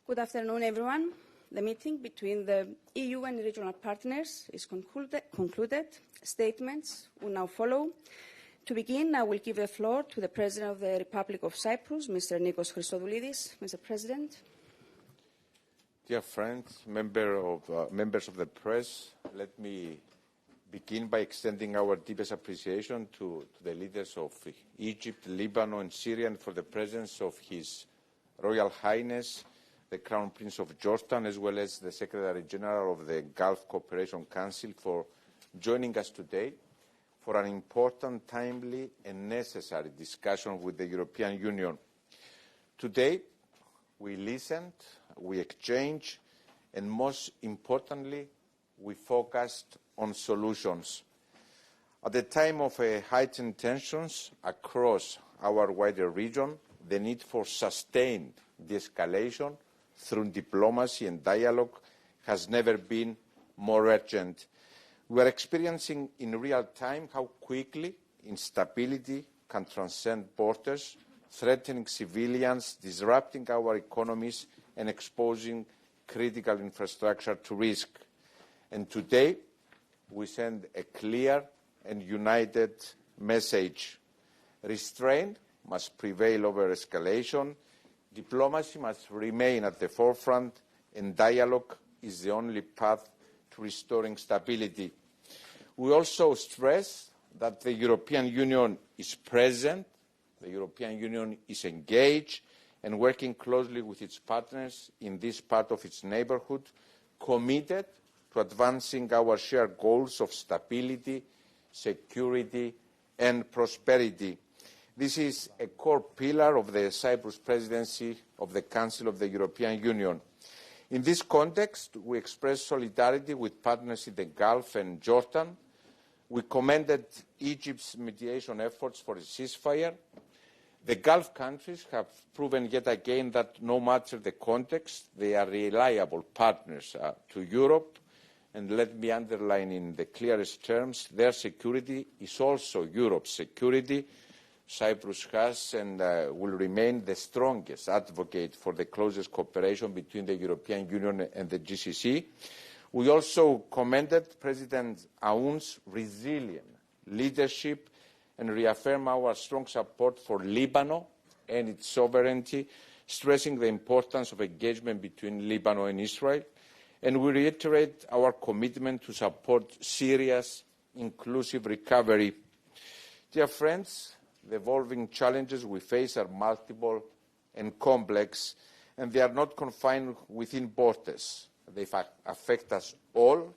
Good afternoon, everyone. The meeting between the EU and regional partners is concluded. Statements will now follow. To begin, I will give the floor to the President of the Republic of Cyprus, Mr. Nikos Christodoulidis. Mr. President. Dear friends, members of the press, let me begin by extending our deepest appreciation to the leaders of Egypt, Lebanon, and Syria, and for the presence of His Royal Highness, the Crown Prince of Jordan, as well as the Secretary General of the Gulf Cooperation Council, for joining us today for an important, timely, and necessary discussion with the European Union. Today, we listened, we exchanged, and most importantly, we focused on solutions. At the time of heightened tensions across our wider region, the need for sustained de-escalation through diplomacy and dialogue has never been more urgent. We are experiencing in real time how quickly instability can transcend borders, threatening civilians, disrupting our economies, and exposing critical infrastructure to risk. And today, we send a clear and united message. Restraint must prevail over escalation. Diplomacy must remain at the forefront, and dialogue is the only path to restoring stability. We also stress that the European Union is present, the European Union is engaged and working closely with its partners in this part of its neighbourhood, committed to advancing our shared goals of stability, security and prosperity. This is a core pillar of the Cyprus presidency of the Council of the European Union. In this context, we express solidarity with partners in the Gulf and Jordan. We commended Egypt's mediation efforts for a ceasefire. The Gulf countries have proven yet again that no matter the context, they are reliable partners to Europe. And let me underline in the clearest terms, their security is also Europe's security. Cyprus has and will remain the strongest advocate for the closest cooperation between the European Union and the GCC. We also commended President Aoun's resilient leadership and reaffirm our strong support for Lebanon and its sovereignty, stressing the importance of engagement between Lebanon and Israel. And we reiterate our commitment to support Syria's inclusive recovery. Dear friends, the evolving challenges we face are multiple and complex, and they are not confined within borders. They affect us all,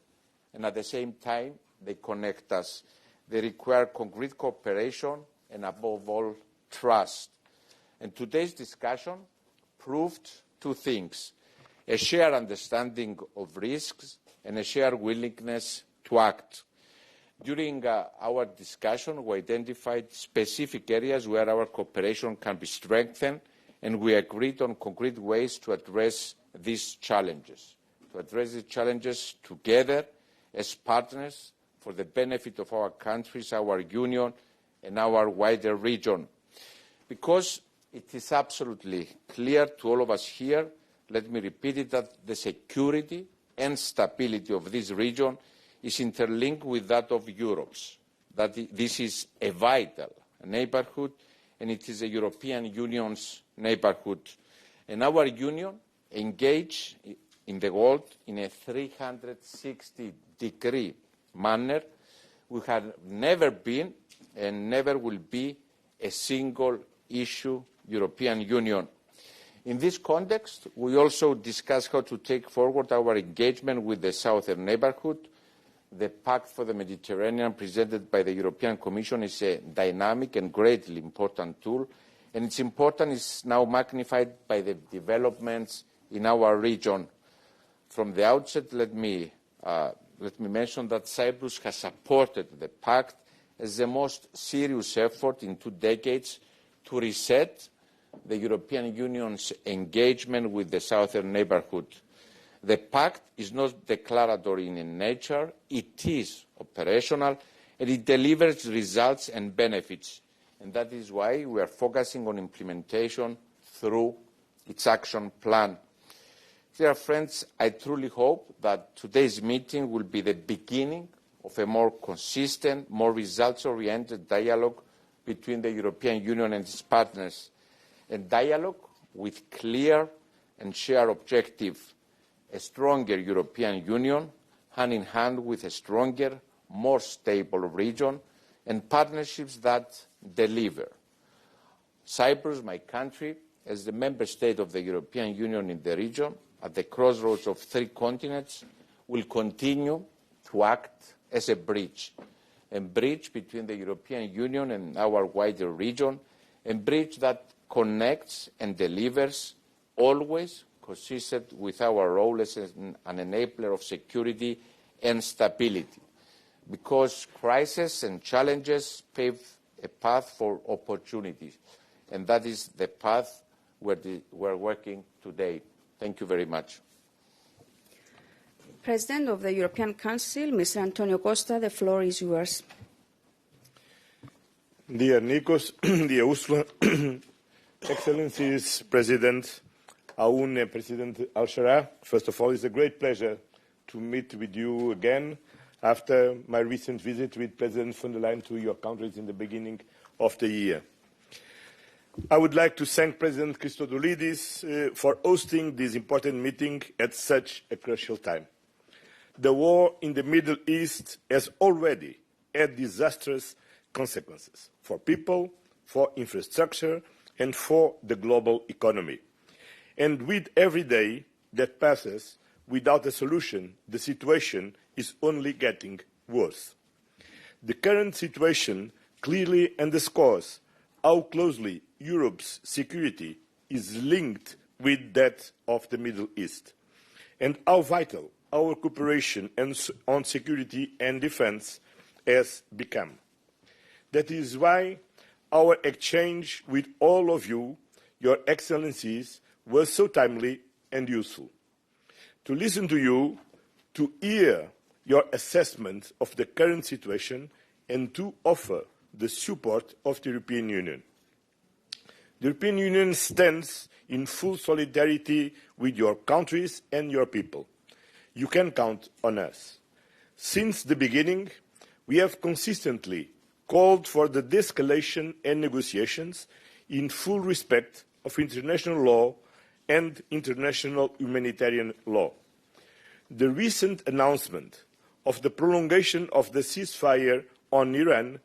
and at the same time, they connect us. They require concrete cooperation and, above all, trust. And today's discussion proved two things: a shared understanding of risks and a shared willingness to act. During our discussion, we identified specific areas where our cooperation can be strengthened, and we agreed on concrete ways to address these challenges, together as partners for the benefit of our countries, our union, and our wider region. Because it is absolutely clear to all of us here, let me repeat it, that the security and stability of this region is interlinked with that of Europe's, that this is a vital neighbourhood, and it is the European Union's neighbourhood. And our union engaged in the world in a 360-degree manner. We have never been and never will be a single-issue European Union. In this context, we also discussed how to take forward our engagement with the southern neighbourhood. The Pact for the Mediterranean presented by the European Commission is a dynamic and greatly important tool, and its importance is now magnified by the developments in our region. From the outset, let me mention that Cyprus has supported the Pact as the most serious effort in 2 decades to reset the European Union's engagement with the southern neighbourhood. The Pact is not declaratory in nature, it is operational, and it delivers results and benefits. And that is why we are focusing on implementation through its action plan. Dear friends, I truly hope that today's meeting will be the beginning of a more consistent, more results-oriented dialogue between the European Union and its partners, a dialogue with clear and shared objective, a stronger European Union, hand in hand with a stronger, more stable region, and partnerships that deliver. Cyprus, my country, as the member state of the European Union in the region, at the crossroads of three continents, will continue to act as a bridge between the European Union and our wider region, a bridge that connects and delivers, always consistent with our role as an enabler of security and stability, because crises and challenges pave a path for opportunities, and that is the path we're working today. Thank you very much. President of the European Council, Mr. António Costa, the floor is yours. Dear Nikos, dear Ursula, Excellencies, President Aoun and President Al-Shara, first of all, it's a great pleasure to meet with you again after my recent visit with President von der Leyen to your countries in the beginning of the year. I would like to thank President Christodoulidis for hosting this important meeting at such a crucial time. The war in the Middle East has already had disastrous consequences for people, for infrastructure, and for the global economy. And with every day that passes without a solution, the situation is only getting worse. The current situation clearly underscores how closely Europe's security is linked with that of the Middle East, and how vital our cooperation on security and defence has become. That is why our exchange with all of you, your Excellencies, was so timely and useful. To listen to you, to hear your assessment of the current situation, and to offer the support of the European Union. The European Union stands in full solidarity with your countries and your people. You can count on us. Since the beginning, we have consistently called for the de-escalation and negotiations in full respect of international law and international humanitarian law. The recent announcement of the prolongation of the ceasefire on Iran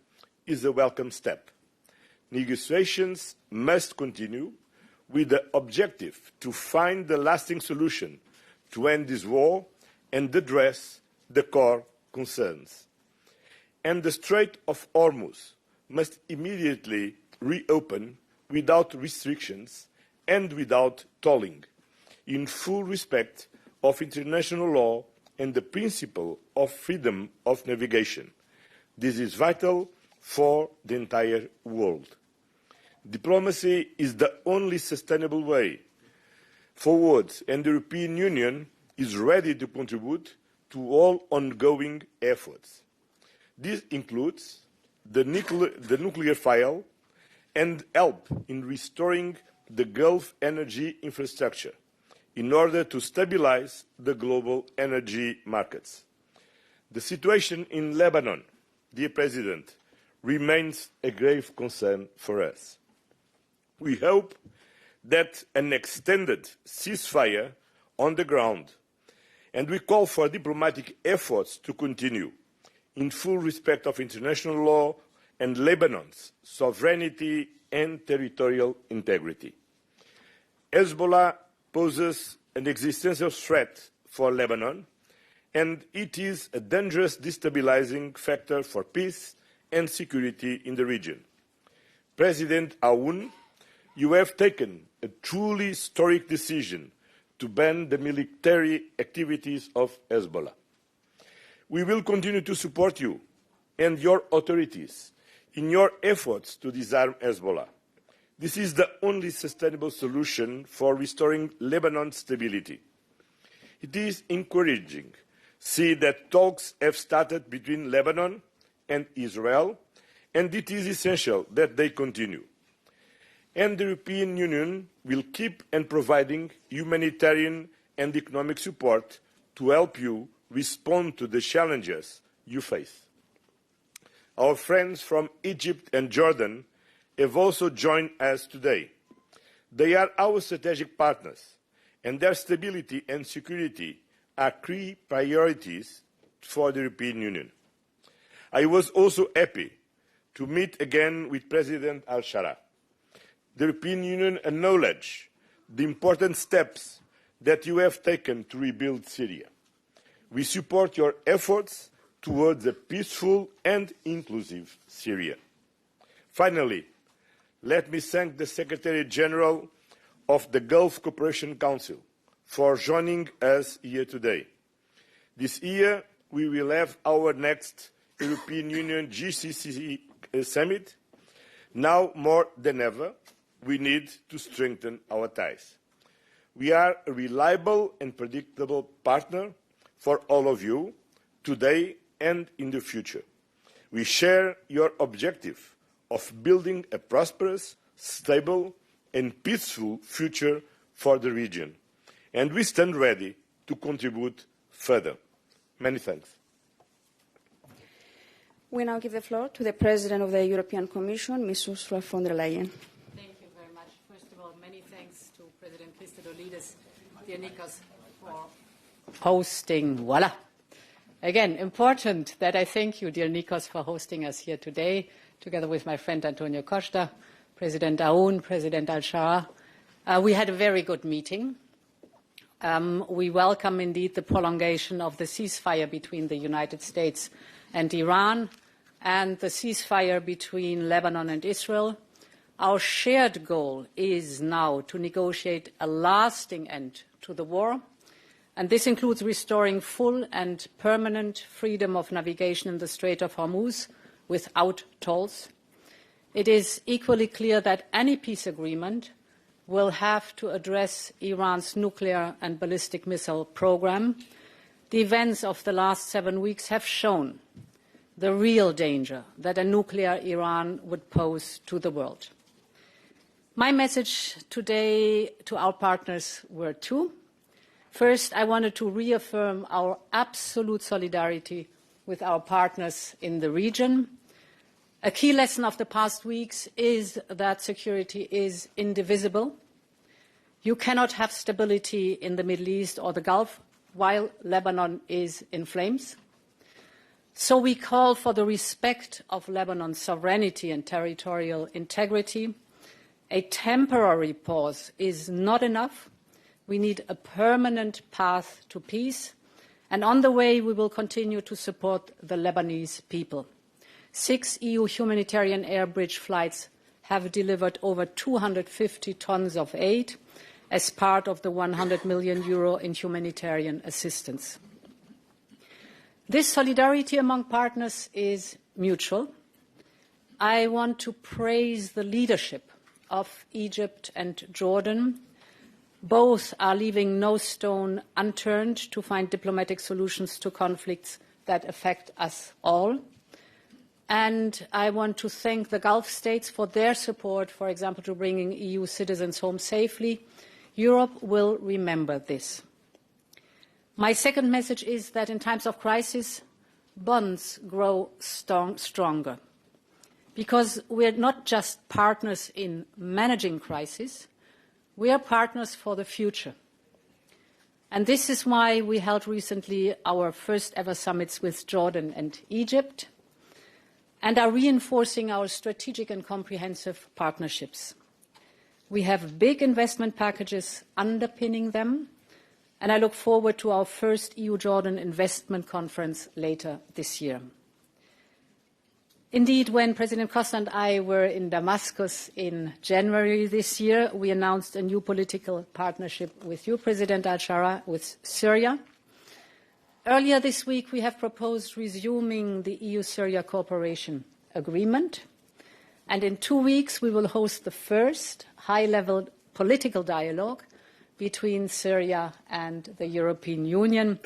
is a welcome step. Negotiations must continue with the objective to find the lasting solution to end this war and address the core concerns. And the Strait of Hormuz must immediately reopen without restrictions and without tolling, in full respect of international law and the principle of freedom of navigation. This is vital for the entire world. Diplomacy is the only sustainable way forward, and the European Union is ready to contribute to all ongoing efforts. This includes the nuclear file and help in restoring the Gulf energy infrastructure in order to stabilize the global energy markets. The situation in Lebanon, dear President, remains a grave concern for us. We hope that an extended ceasefire on the ground, and we call for diplomatic efforts to continue in full respect of international law and Lebanon's sovereignty and territorial integrity. Hezbollah poses an existential threat for Lebanon, and it is a dangerous destabilizing factor for peace and security in the region. President Aoun, you have taken a truly historic decision to ban the military activities of Hezbollah. We will continue to support you and your authorities in your efforts to disarm Hezbollah. This is the only sustainable solution for restoring Lebanon's stability. It is encouraging to see that talks have started between Lebanon and Israel, and it is essential that they continue. And the European Union will keep on providing humanitarian and economic support to help you respond to the challenges you face. Our friends from Egypt and Jordan have also joined us today. They are our strategic partners, and their stability and security are key priorities for the European Union. I was also happy to meet again with President al-Shara. The European Union acknowledges the important steps that you have taken to rebuild Syria. We support your efforts towards a peaceful and inclusive Syria. Finally, let me thank the Secretary General of the Gulf Cooperation Council for joining us here today. This year, we will have our next European Union GCC summit. Now more than ever, we need to strengthen our ties. We are a reliable and predictable partner for all of you, today and in the future. We share your objective of building a prosperous, stable, and peaceful future for the region, and we stand ready to contribute further. Many thanks. We now give the floor to the President of the European Commission, Ms. Ursula von der Leyen. Thank you very much. First of all, many thanks to President Christodoulidis, dear Nikos, for hosting. Voila. Again, important that I thank you, dear Nikos, for hosting us here today, together with my friend António Costa, President Aoun, President al-Shara. We had a very good meeting. We welcome indeed the prolongation of the ceasefire between the United States and Iran and the ceasefire between Lebanon and Israel. Our shared goal is now to negotiate a lasting end to the war, and this includes restoring full and permanent freedom of navigation in the Strait of Hormuz without tolls. It is equally clear that any peace agreement will have to address Iran's nuclear and ballistic missile program. The events of the last 7 weeks have shown the real danger that a nuclear Iran would pose to the world. My message today to our partners were two. First, I wanted to reaffirm our absolute solidarity with our partners in the region. A key lesson of the past weeks is that security is indivisible. You cannot have stability in the Middle East or the Gulf while Lebanon is in flames. So we call for the respect of Lebanon's sovereignty and territorial integrity. A temporary pause is not enough. We need a permanent path to peace. And on the way, we will continue to support the Lebanese people. 6 EU humanitarian air bridge flights have delivered over 250 tons of aid as part of the €100 million in humanitarian assistance. This solidarity among partners is mutual. I want to praise the leadership of Egypt and Jordan. Both are leaving no stone unturned to find diplomatic solutions to conflicts that affect us all. And I want to thank the Gulf states for their support, for example, to bringing EU citizens home safely. Europe will remember this. My second message is that in times of crisis, bonds grow stronger, because we are not just partners in managing crisis, we are partners for the future. And this is why we held recently our first ever summits with Jordan and Egypt, and are reinforcing our strategic and comprehensive partnerships. We have big investment packages underpinning them, and I look forward to our first EU-Jordan investment conference later this year. Indeed, when President Costa and I were in Damascus in January this year, we announced a new political partnership with you, President al-Shara, with Syria. Earlier this week, we have proposed resuming the EU-Syria cooperation agreement. And in 2 weeks, we will host the first high-level political dialogue between Syria and the European Union,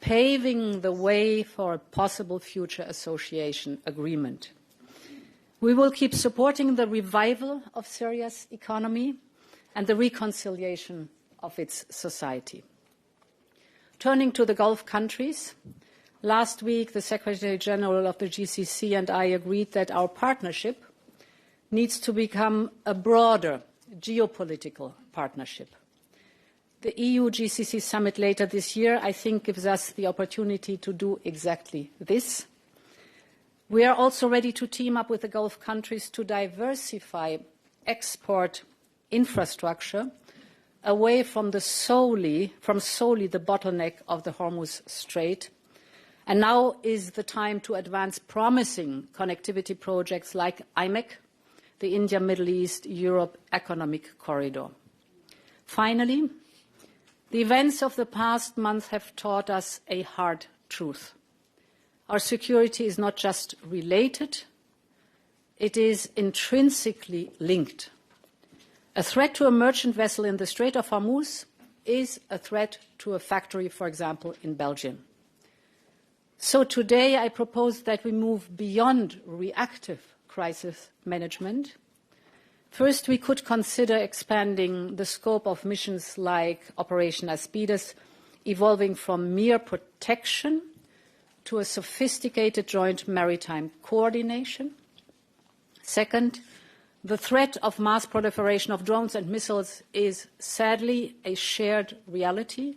paving the way for a possible future association agreement. We will keep supporting the revival of Syria's economy and the reconciliation of its society. Turning to the Gulf countries, last week the Secretary General of the GCC and I agreed that our partnership needs to become a broader geopolitical partnership. The EU-GCC summit later this year, I think, gives us the opportunity to do exactly this. We are also ready to team up with the Gulf countries to diversify export infrastructure away from solely the bottleneck of the Hormuz Strait. And now is the time to advance promising connectivity projects like IMEC, the India-Middle East-Europe Economic Corridor. Finally, the events of the past month have taught us a hard truth. Our security is not just related, it is intrinsically linked. A threat to a merchant vessel in the Strait of Hormuz is a threat to a factory, for example, in Belgium. So today I propose that we move beyond reactive crisis management. First, we could consider expanding the scope of missions like Operation Aspides, evolving from mere protection to a sophisticated joint maritime coordination. Second, the threat of mass proliferation of drones and missiles is sadly a shared reality.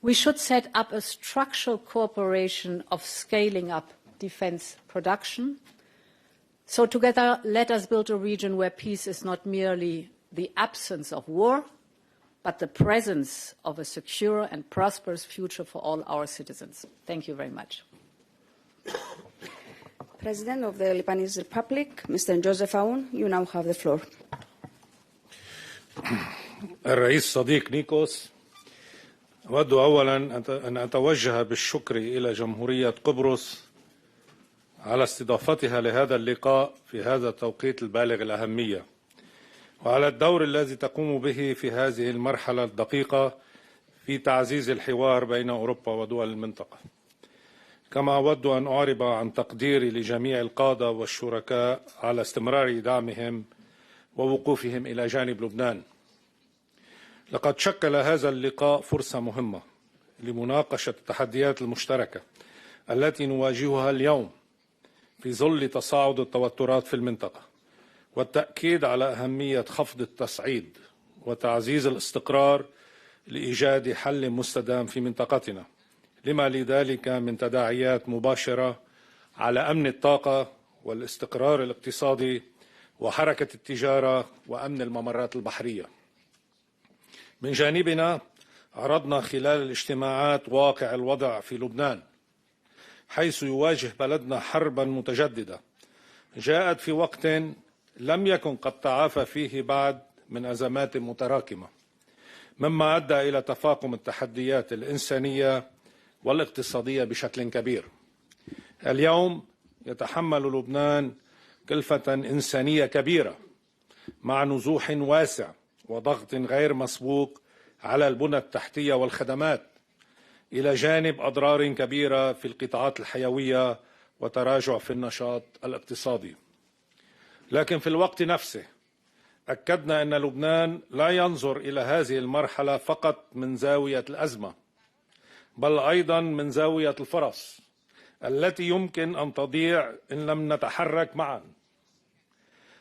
We should set up a structural cooperation of scaling up defense production. So together, let us build a region where peace is not merely the absence of war, but the presence of a secure and prosperous future for all our citizens. Thank you very much. President of the Lebanese Republic, Mr. Joseph Aoun, you now have the floor. الرئيس صديق نيكوس، أود أولا أن أتوجه بالشكر إلى جمهورية قبرص على استضافتها لهذا اللقاء في هذا التوقيت البالغ الأهمية، وعلى الدور الذي تقوم به في هذه المرحلة الدقيقة في تعزيز الحوار بين أوروبا ودول المنطقة. كما أود أن أعرب عن تقديري لجميع القادة والشركاء على استمرار دعمهم ووقوفهم إلى جانب لبنان. لقد شكل هذا اللقاء فرصة مهمة لمناقشة التحديات المشتركة التي نواجهها اليوم في ظل تصاعد التوترات في المنطقة، والتأكيد على أهمية خفض التصعيد وتعزيز الاستقرار لإيجاد حل مستدام في منطقتنا، لما لذلك من تداعيات مباشرة على أمن الطاقة والاستقرار الاقتصادي وحركة التجارة وأمن الممرات البحرية. من جانبنا عرضنا خلال الاجتماعات واقع الوضع في لبنان، حيث يواجه بلدنا حربا متجددة جاءت في وقت لم يكن قد تعافى فيه بعد من أزمات متراكمة، مما أدى إلى تفاقم التحديات الإنسانية والاقتصادية بشكل كبير. اليوم يتحمل لبنان كلفة إنسانية كبيرة مع نزوح واسع وضغط غير مسبوق على البنى التحتية والخدمات، إلى جانب أضرار كبيرة في القطاعات الحيوية وتراجع في النشاط الاقتصادي. لكن في الوقت نفسه أكدنا أن لبنان لا ينظر إلى هذه المرحلة فقط من زاوية الأزمة، بل أيضا من زاوية الفرص التي يمكن أن تضيع إن لم نتحرك معا.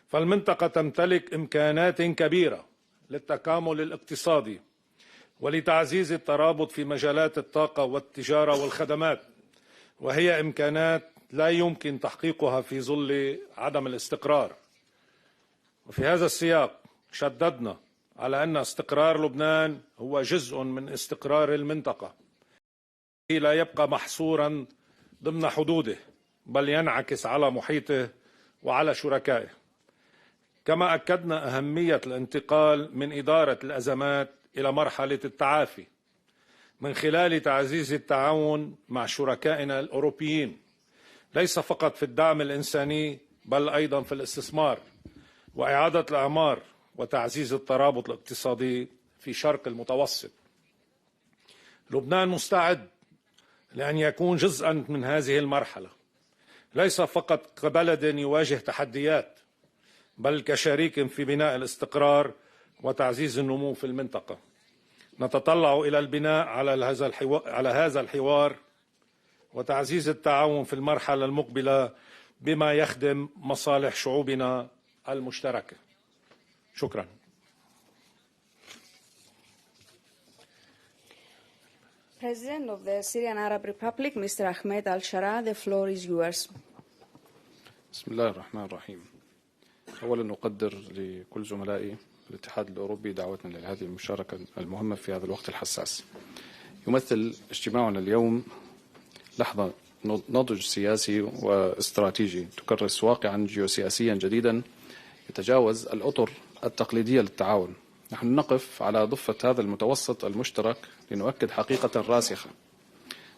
فالمنطقة تمتلك إمكانات كبيرة للتكامل الاقتصادي ولتعزيز الترابط في مجالات الطاقة والتجارة والخدمات، وهي إمكانات لا يمكن تحقيقها في ظل عدم الاستقرار. وفي هذا السياق شددنا على أن استقرار لبنان هو جزء من استقرار المنطقة، لا يبقى محصورا ضمن حدوده بل ينعكس على محيطه وعلى شركائه. كما أكدنا أهمية الانتقال من إدارة الأزمات إلى مرحلة التعافي من خلال تعزيز التعاون مع شركائنا الأوروبيين، ليس فقط في الدعم الإنساني بل أيضا في الاستثمار وإعادة الأعمار وتعزيز الترابط الاقتصادي في شرق المتوسط. لبنان مستعد لأن يكون جزءا من هذه المرحلة، ليس فقط كبلد يواجه تحديات بل كشريك في بناء الاستقرار وتعزيز النمو في المنطقة. نتطلع إلى البناء على هذا الحوار وتعزيز التعاون في المرحلة المقبلة بما يخدم مصالح شعوبنا المشتركة. شكرا. President of the Syrian Arab Republic, Mr. Ahmed al-Shara, the floor is yours. بسم الله الرحمن الرحيم. أولا أقدر لكل زملائي الاتحاد الأوروبي دعوتنا لهذه المشاركة المهمة في هذا الوقت الحساس. يمثل اجتماعنا اليوم لحظة نضج سياسي واستراتيجي تكرس واقعا جيوسياسيا جديدا يتجاوز الأطر التقليدية للتعاون. نحن نقف على ضفة هذا المتوسط المشترك لنؤكد حقيقة راسخة،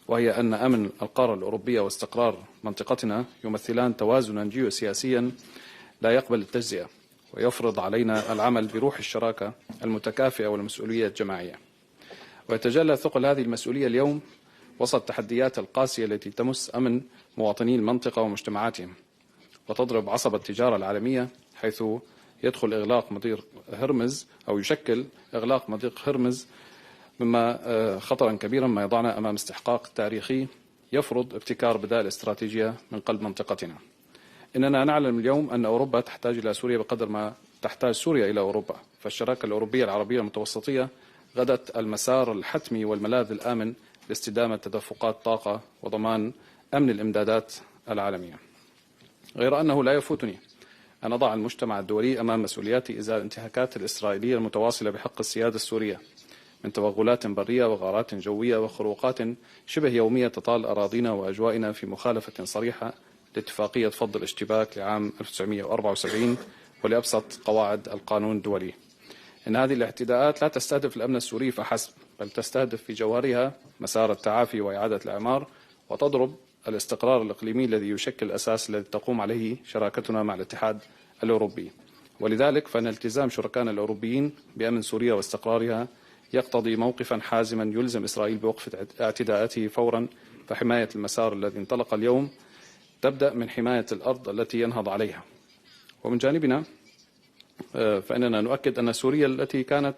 وهي أن أمن القارة الأوروبية واستقرار منطقتنا يمثلان توازنا جيوسياسيا لا يقبل التجزئة، ويفرض علينا العمل بروح الشراكة المتكافئة والمسؤولية الجماعية. ويتجلى ثقل هذه المسؤولية اليوم وسط التحديات القاسية التي تمس أمن مواطني المنطقة ومجتمعاتهم، وتضرب عصب التجارة العالمية، حيث يدخل إغلاق مضيق هرمز أو يشكل إغلاق مضيق هرمز مما خطرا كبيرا ما يضعنا أمام استحقاق تاريخي يفرض ابتكار بدائل استراتيجية من قلب منطقتنا. إننا نعلم اليوم أن أوروبا تحتاج إلى سوريا بقدر ما تحتاج سوريا إلى أوروبا، فالشراكة الأوروبية العربية المتوسطية غدت المسار الحتمي والملاذ الآمن لاستدامة تدفقات طاقة وضمان أمن الإمدادات العالمية. غير أنه لا يفوتني أن أضع المجتمع الدولي أمام مسؤولياته إزاء الانتهاكات الإسرائيلية المتواصلة بحق السيادة السورية من توغلات برية وغارات جوية وخروقات شبه يومية تطال أراضينا وأجوائنا في مخالفة صريحة لاتفاقية فض الاشتباك لعام 1974 ولأبسط قواعد القانون الدولي. إن هذه الاعتداءات لا تستهدف الأمن السوري فحسب، بل تستهدف في جوهرها مسار التعافي وإعادة الإعمار، وتضرب الاستقرار الإقليمي الذي يشكل الأساس الذي تقوم عليه شراكتنا مع الاتحاد الأوروبي. ولذلك فإن التزام شركائنا الأوروبيين بأمن سوريا واستقرارها يقتضي موقفا حازما يلزم إسرائيل بوقف اعتداءاته فورا، فحماية المسار الذي انطلق اليوم تبدأ من حماية الأرض التي ينهض عليها. ومن جانبنا فإننا نؤكد أن سوريا التي كانت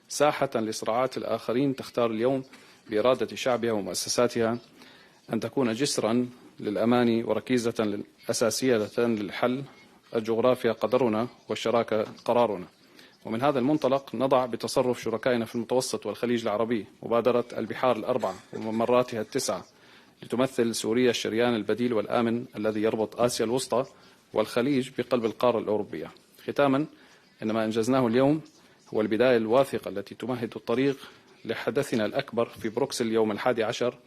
ساحة لصراعات الآخرين تختار اليوم بإرادة شعبها ومؤسساتها أن تكون جسرا للأمان وركيزة أساسية للحل. الجغرافيا قدرنا والشراكة قرارنا. ومن هذا المنطلق نضع بتصرف شركائنا في المتوسط والخليج العربي مبادرة البحار الأربعة وممراتها التسعة، لتمثل سوريا الشريان البديل والآمن الذي يربط آسيا الوسطى والخليج بقلب القارة الأوروبية. ختاما، إن ما أنجزناه اليوم هو البداية الواثقة التي تمهد الطريق لحدثنا الأكبر في بروكسل يوم 11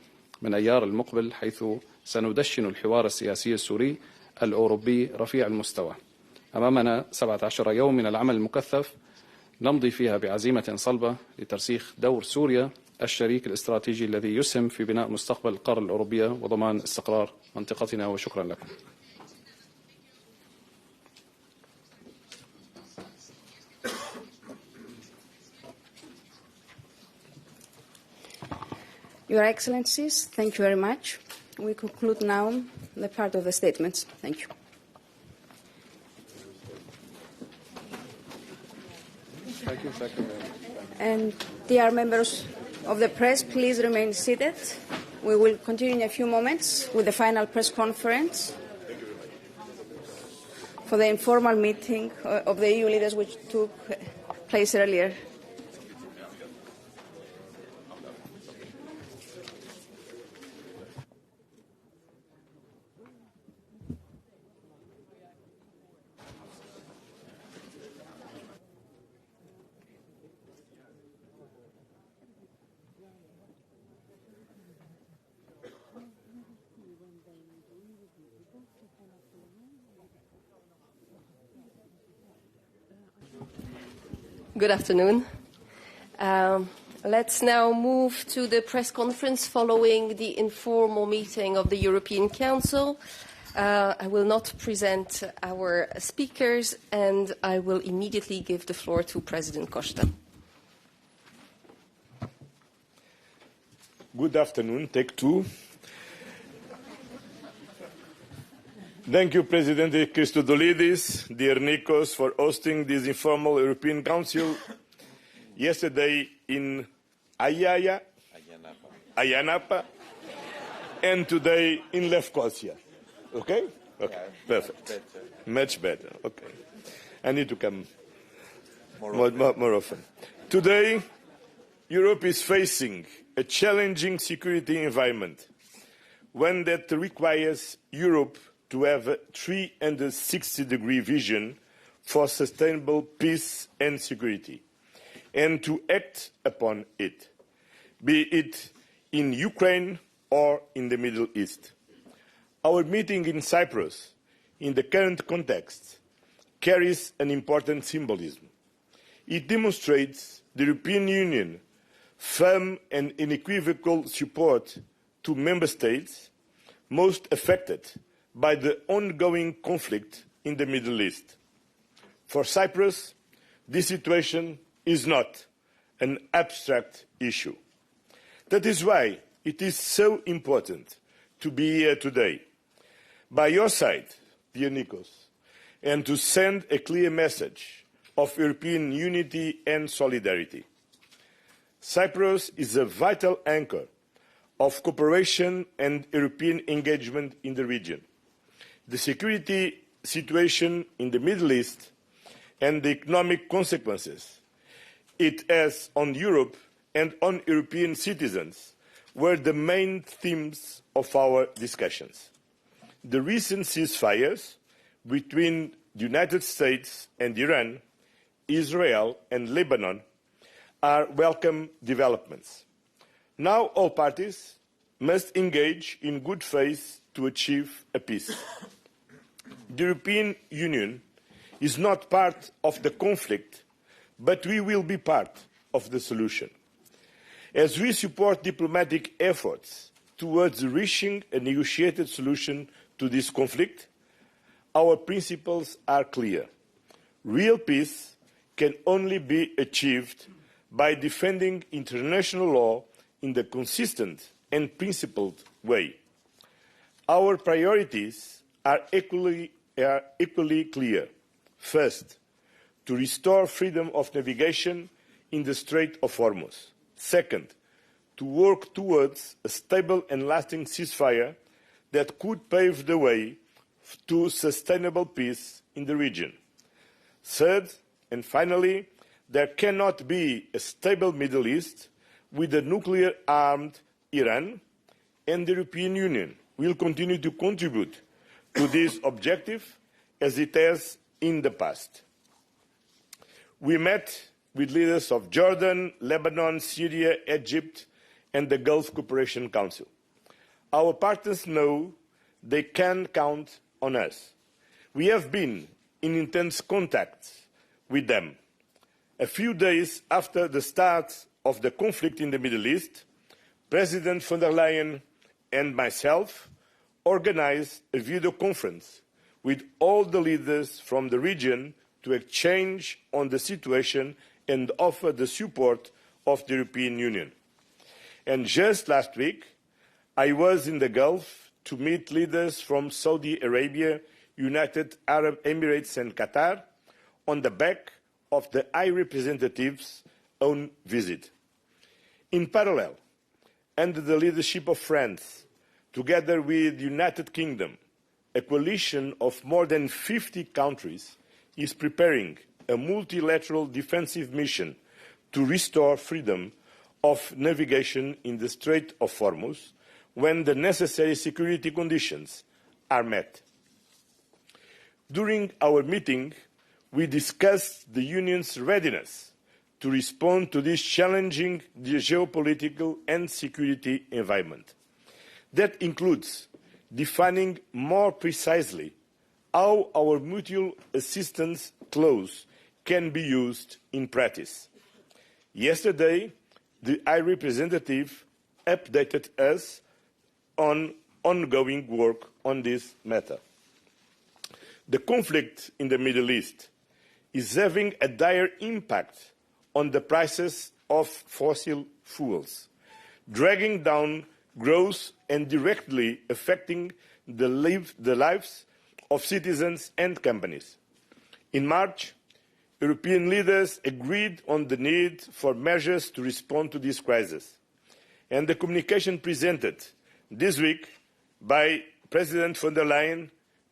من أيار المقبل، حيث سندشن الحوار السياسي السوري الأوروبي رفيع المستوى. أمامنا 17 يوم من العمل المكثف نمضي فيها بعزيمة صلبة لترسيخ دور سوريا الشريك الاستراتيجي الذي يسهم في بناء مستقبل القارة الأوروبية وضمان استقرار منطقتنا. وشكرا لكم. Your Excellencies, thank you very much. We conclude now the part of the statements. Thank you. Thank you. And dear members of the press, please remain seated. We will continue in a few moments with the final press conference for the informal meeting of the EU leaders which took place earlier. Good afternoon. Let's now move to the press conference following the informal meeting of the European Council. I will not present our speakers, and I will immediately give the floor to President Costa. Good afternoon. Take two. Thank you, President Christodoulidis, dear Nikos, for hosting this informal European Council yesterday in Ayia Napa, and today in Lefkosia. Okay? Okay, yeah, perfect. Much better. Okay. I need to come more often. Today, Europe is facing a challenging security environment, one that requires Europe to have a 360-degree vision for sustainable peace and security, and to act upon it, be it in Ukraine or in the Middle East. Our meeting in Cyprus, in the current context, carries an important symbolism. It demonstrates the European Union firm and unequivocal support to member states most affected by the ongoing conflict in the Middle East. For Cyprus, this situation is not an abstract issue. That is why it is so important to be here today, by your side, dear Nikos, and to send a clear message of European unity and solidarity. Cyprus is a vital anchor of cooperation and European engagement in the region. The security situation in the Middle East and the economic consequences it has on Europe and on European citizens were the main themes of our discussions. The recent ceasefires between the United States and Iran, Israel and Lebanon are welcome developments. Now all parties must engage in good faith to achieve a peace. The European Union is not part of the conflict, but we will be part of the solution. As we support diplomatic efforts towards reaching a negotiated solution to this conflict, our principles are clear. Real peace can only be achieved by defending international law in the consistent and principled way. Our priorities are equally clear. First, to restore freedom of navigation in the Strait of Hormuz. Second, to work towards a stable and lasting ceasefire that could pave the way to sustainable peace in the region. Third, and finally, there cannot be a stable Middle East with a nuclear-armed Iran, and the European Union will continue to contribute to this objective as it has in the past. We met with leaders of Jordan, Lebanon, Syria, Egypt, and the Gulf Cooperation Council. Our partners know they can count on us. We have been in intense contact with them. A few days after the start of the conflict in the Middle East, President von der Leyen and myself organized a video conference with all the leaders from the region to exchange on the situation and offer the support of the European Union. And just last week, I was in the Gulf to meet leaders from Saudi Arabia, United Arab Emirates and Qatar on the back of the High Representative's own visit. In parallel, under the leadership of France, together with the United Kingdom, a coalition of more than 50 countries is preparing a multilateral defensive mission to restore freedom of navigation in the Strait of Hormuz when the necessary security conditions are met. During our meeting, we discussed the Union's readiness to respond to this challenging geopolitical and security environment. That includes defining more precisely how our mutual assistance clause can be used in practice. Yesterday, the High Representative updated us on ongoing work on this matter. The conflict in the Middle East is having a dire impact on the prices of fossil fuels, dragging down growth and directly affecting the lives of citizens and companies. In March, European leaders agreed on the need for measures to respond to this crisis. And the communication presented this week by President von der Leyen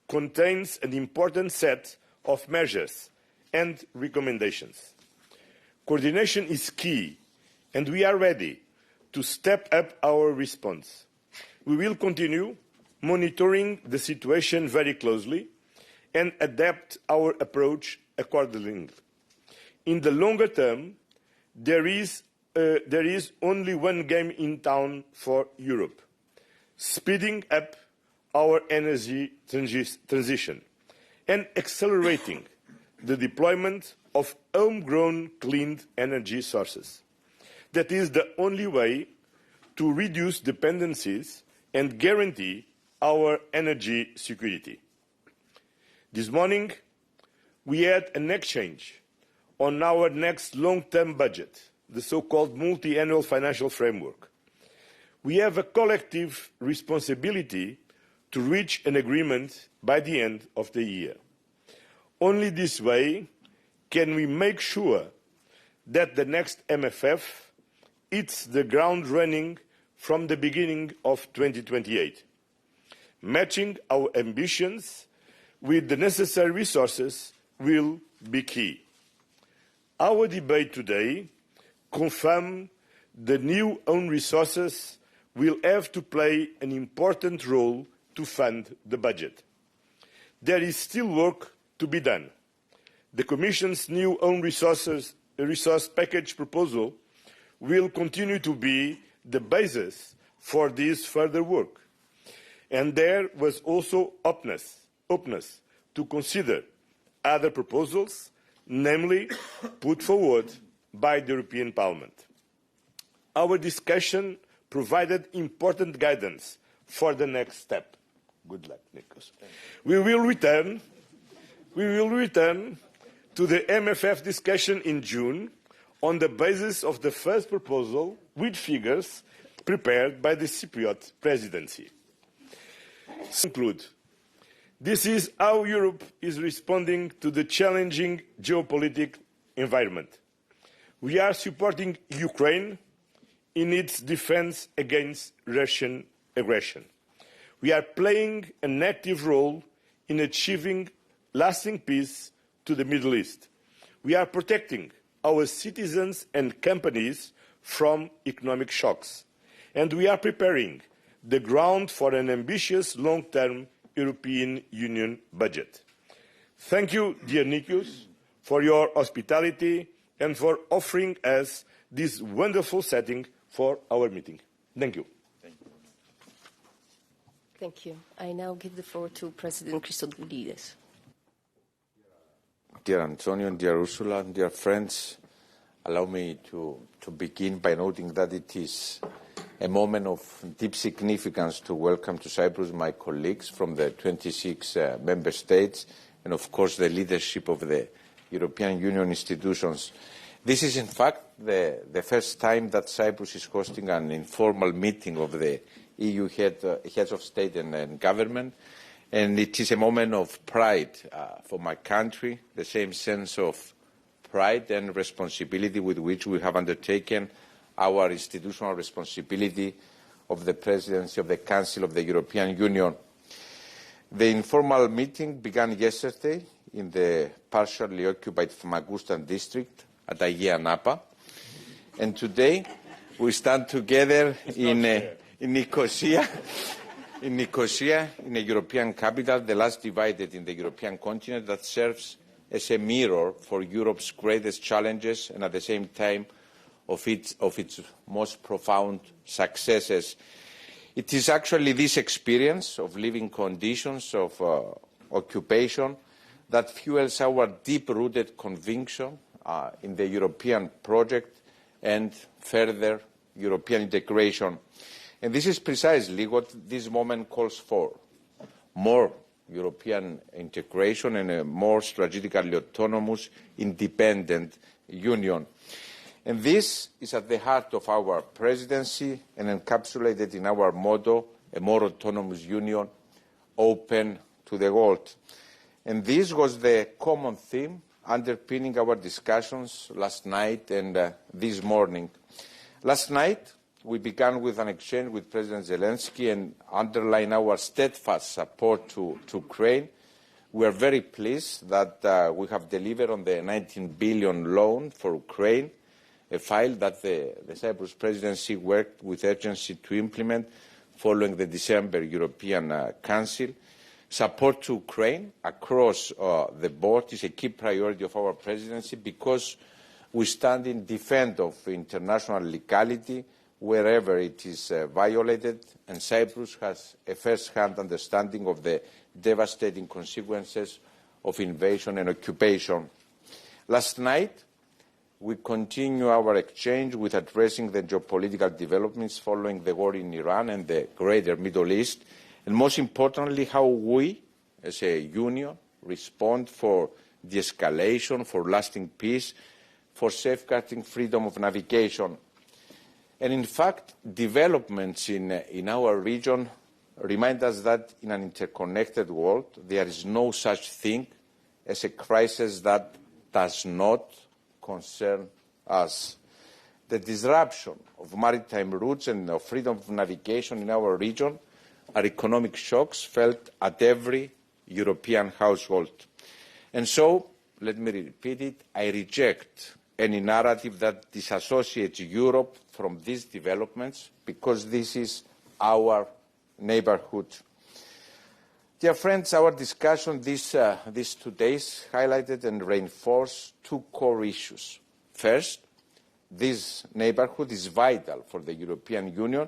contains an important set of measures and recommendations. Coordination is key, and we are ready to step up our response. We will continue monitoring the situation very closely and adapt our approach accordingly. In the longer term, there is only one game in town for Europe: speeding up our energy transition and accelerating the deployment of homegrown clean energy sources. That is the only way to reduce dependencies and guarantee our energy security. This morning, we had an exchange on our next long-term budget, the so-called multi-annual financial framework. We have a collective responsibility to reach an agreement by the end of the year. Only this way can we make sure that the next MFF hits the ground running from the beginning of 2028. Matching our ambitions with the necessary resources will be key. Our debate today confirms the new own resources will have to play an important role to fund the budget. There is still work to be done. The Commission's new own resource package proposal will continue to be the basis for this further work. And there was also openness to consider other proposals, namely put forward by the European Parliament. Our discussion provided important guidance for the next step. Good luck, Nikos. We will return to the MFF discussion in June on the basis of the first proposal with figures prepared by the Cypriot presidency. To conclude, this is how Europe is responding to the challenging geopolitical environment. We are supporting Ukraine in its defense against Russian aggression. We are playing an active role in achieving lasting peace to the Middle East. We are protecting our citizens and companies from economic shocks. And we are preparing the ground for an ambitious long-term European Union budget. Thank you, dear Nikos, for your hospitality and for offering us this wonderful setting for our meeting. Thank you. Thank you. I now give the floor to President Christodoulidis. Dear Antonio, dear Ursula, dear friends, allow me to begin by noting that it is a moment of deep significance to welcome to Cyprus my colleagues from the 26 member states and, of course, the leadership of the European Union institutions. This is, in fact, the first time that Cyprus is hosting an informal meeting of the EU heads of state and government, and it is a moment of pride for my country, the same sense of pride and responsibility with which we have undertaken our institutional responsibility of the presidency of the Council of the European Union. The informal meeting began yesterday in the partially occupied Famagustan district at Ayia Napa, and today we stand together in Nicosia, in a European capital, the last divided in the European continent, that serves as a mirror for Europe's greatest challenges and at the same time of its most profound successes. It is actually this experience of living conditions of occupation that fuels our deep-rooted conviction in the European project and further European integration. And this is precisely what this moment calls for: more European integration and a more strategically autonomous, independent union. And this is at the heart of our presidency and encapsulated in our motto, a more autonomous union, open to the world. And this was the common theme underpinning our discussions last night and this morning. Last night, we began with an exchange with President Zelensky and underlined our steadfast support to Ukraine. We are very pleased that we have delivered on the 19 billion loan for Ukraine, a file that the Cyprus presidency worked with urgency to implement following the December European Council. Support to Ukraine across the board is a key priority of our presidency because we stand in defense of international legality wherever it is violated, and Cyprus has a first-hand understanding of the devastating consequences of invasion and occupation. Last night, we continue our exchange with addressing the geopolitical developments following the war in Iran and the greater Middle East, and most importantly, how we, as a union, respond for de-escalation, for lasting peace, for safeguarding freedom of navigation. And in fact, developments in our region remind us that in an interconnected world, there is no such thing as a crisis that does not concern us. The disruption of maritime routes and of freedom of navigation in our region are economic shocks felt at every European household. And so, let me repeat it, I reject any narrative that disassociates Europe from these developments, because this is our neighbourhood. Dear friends, our discussion these 2 days highlighted and reinforced two core issues. First, this neighbourhood is vital for the European Union,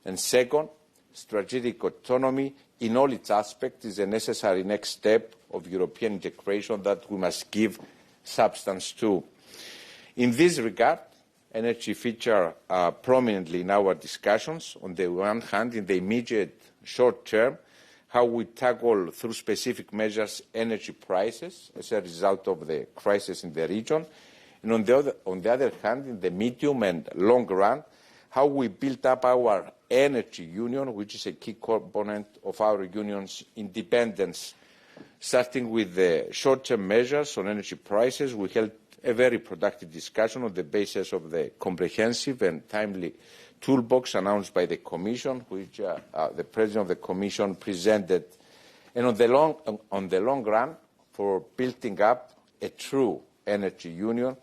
and second, strategic autonomy in all its aspects is a necessary next step of European integration that we must give substance to. In this regard, energy features prominently in our discussions. On the one hand, in the immediate short term, how we tackle through specific measures energy prices as a result of the crisis in the region, and on the other hand, in the medium and long run, how we build up our energy union, which is a key component of our union's independence. Starting with the short-term measures on energy prices, we held a very productive discussion on the basis of the comprehensive and timely toolbox announced by the Commission, which the President of the Commission presented. And on the long run, for building up a true energy union,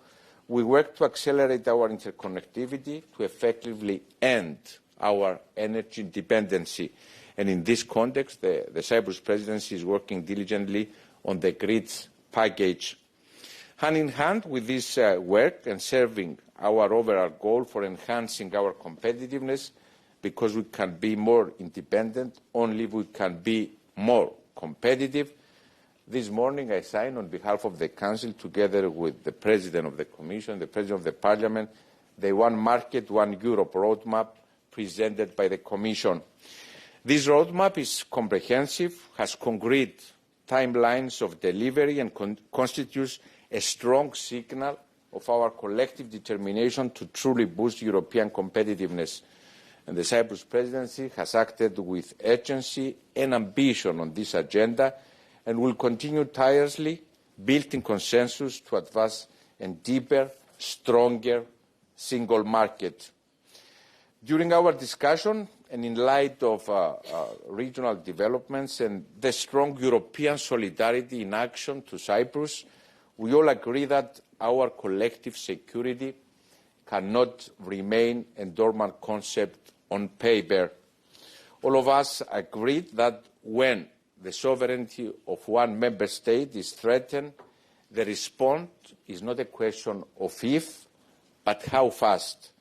we work to accelerate our interconnectivity to effectively end our energy dependency. And in this context, the Cyprus presidency is working diligently on the grids package. Hand in hand with this work and serving our overall goal for enhancing our competitiveness, because we can be more independent only if we can be more competitive. This morning I signed on behalf of the Council, together with the President of the Commission, the President of the Parliament, the One Market, One Europe roadmap presented by the Commission. This roadmap is comprehensive, has concrete timelines of delivery, and constitutes a strong signal of our collective determination to truly boost European competitiveness. And the Cyprus presidency has acted with urgency and ambition on this agenda, and will continue tirelessly building consensus to advance a deeper, stronger single market. During our discussion, and in light of regional developments and the strong European solidarity in action to Cyprus, we all agree that our collective security cannot remain a dormant concept on paper. All of us agreed that when the sovereignty of one member state is threatened, the response is not a question of if, but how fast.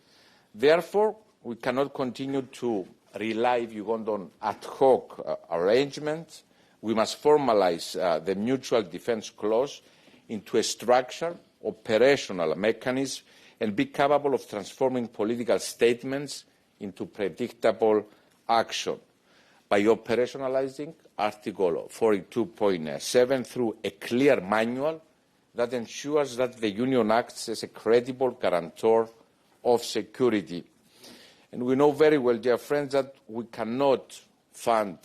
Therefore, we cannot continue to rely, if you want, on ad hoc arrangements. We must formalise the mutual defence clause into a structured, operational mechanism and be capable of transforming political statements into predictable action by operationalising Article 42.7 through a clear manual that ensures that the Union acts as a credible guarantor of security. And we know very well, dear friends, that we cannot fund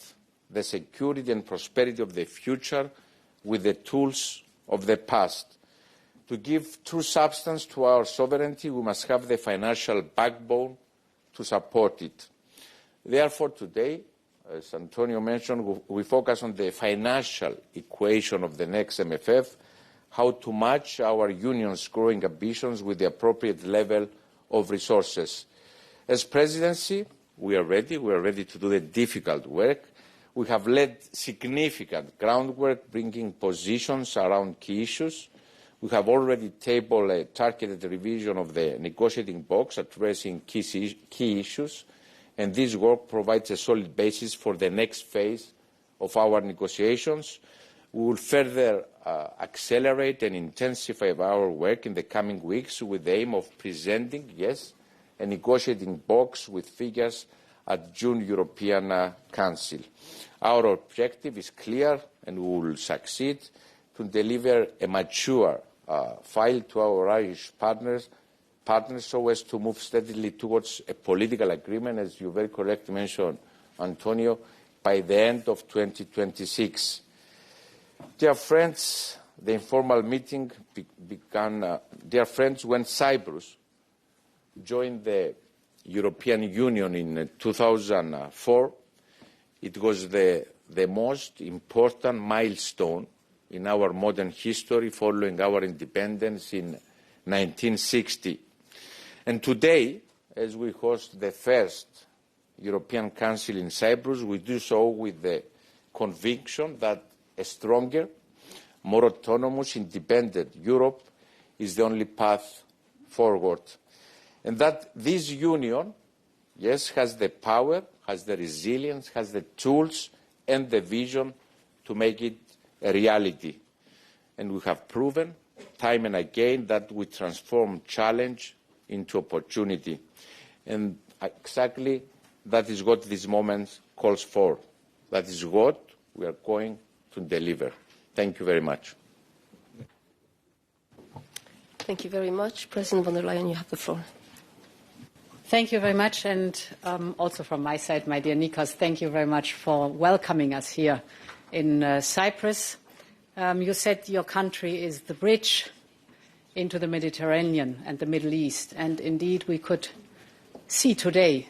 the security and prosperity of the future with the tools of the past. To give true substance to our sovereignty, we must have the financial backbone to support it. Therefore, today, as Antonio mentioned, we focus on the financial equation of the next MFF, how to match our union's growing ambitions with the appropriate level of resources. As presidency, we are ready to do the difficult work. We have led significant groundwork, bringing positions around key issues. We have already tabled a targeted revision of the negotiating box addressing key issues, and this work provides a solid basis for the next phase of our negotiations. We will further accelerate and intensify our work in the coming weeks with the aim of presenting, yes, a negotiating box with figures at June European Council. Our objective is clear, and we will succeed to deliver a mature file to our Irish partners so as to move steadily towards a political agreement, as you very correctly mentioned, Antonio, by the end of 2026. Dear friends, the informal meeting began, dear friends, when Cyprus joined the European Union in 2004. It was the most important milestone in our modern history following our independence in 1960. And today, as we host the first European Council in Cyprus, we do so with the conviction that a stronger, more autonomous, independent Europe is the only path forward. And that this union, yes, has the power, has the resilience, has the tools and the vision to make it a reality. And we have proven time and again that we transform challenge into opportunity. And exactly that is what this moment calls for. That is what we are going to deliver. Thank you very much. Thank you very much. President von der Leyen, you have the floor. Thank you very much, and also from my side, my dear Nikos, thank you very much for welcoming us here in Cyprus. You said your country is the bridge into the Mediterranean and the Middle East, and indeed we could see today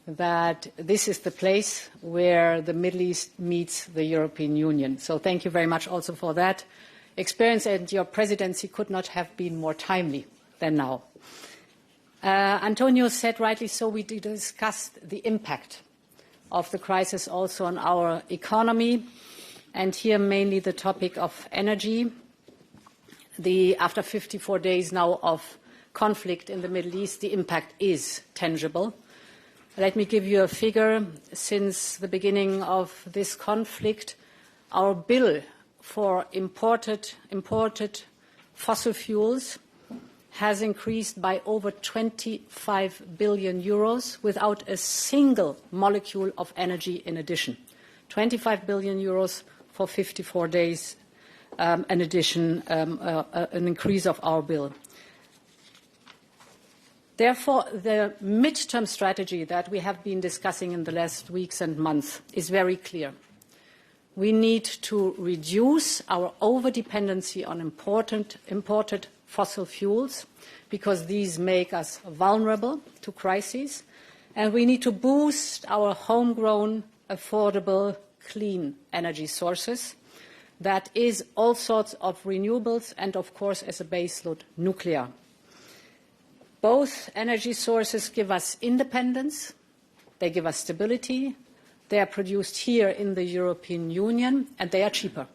that this is the place where the Middle East meets the European Union. So thank you very much also for that experience, and your presidency could not have been more timely than now. Antonio said rightly so, we discussed the impact of the crisis also on our economy, and here mainly the topic of energy. After 54 days now of conflict in the Middle East, the impact is tangible. Let me give you a figure. Since the beginning of this conflict, our bill for imported fossil fuels has increased by over 25 billion euros without a single molecule of energy in addition. 25 billion euros for 54 days, an increase of our bill. Therefore, the midterm strategy that we have been discussing in the last weeks and months is very clear. We need to reduce our over-dependency on imported fossil fuels, because these make us vulnerable to crises, and we need to boost our homegrown, affordable, clean energy sources. That is all sorts of renewables and, of course, as a baseload, nuclear. Both energy sources give us independence, they give us stability, they are produced here in the European Union, and they are cheaper.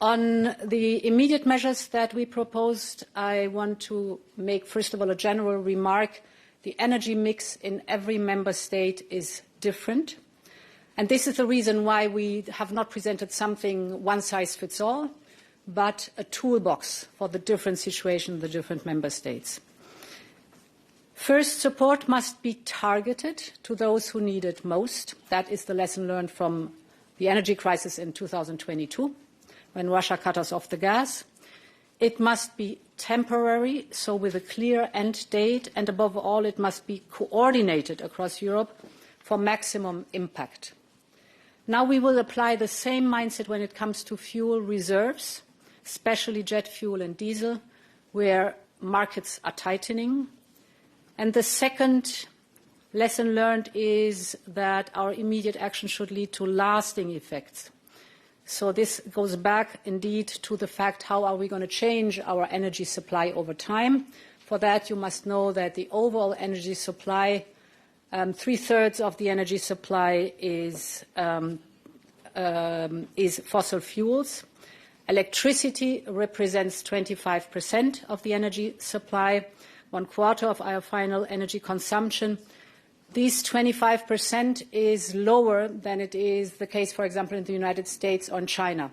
On the immediate measures that we proposed, I want to make, first of all, a general remark. The energy mix in every member state is different. And this is the reason why we have not presented something one-size-fits-all, but a toolbox for the different situation in the different member states. First, support must be targeted to those who need it most. That is the lesson learned from the energy crisis in 2022. When Russia cut us off the gas. It must be temporary, so with a clear end date, and above all, it must be coordinated across Europe for maximum impact. Now we will apply the same mindset when it comes to fuel reserves. especially jet fuel and diesel, where markets are tightening. And the second lesson learned is that our immediate action should lead to lasting effects. So this goes back indeed to the fact, how are we going to change our energy supply over time? For that, you must know that the overall energy supply, 3/3 of the energy supply is fossil fuels. Electricity represents 25% of the energy supply, 1/4 of our final energy consumption. These 25% is lower than it is the case, for example, in the United States or in China.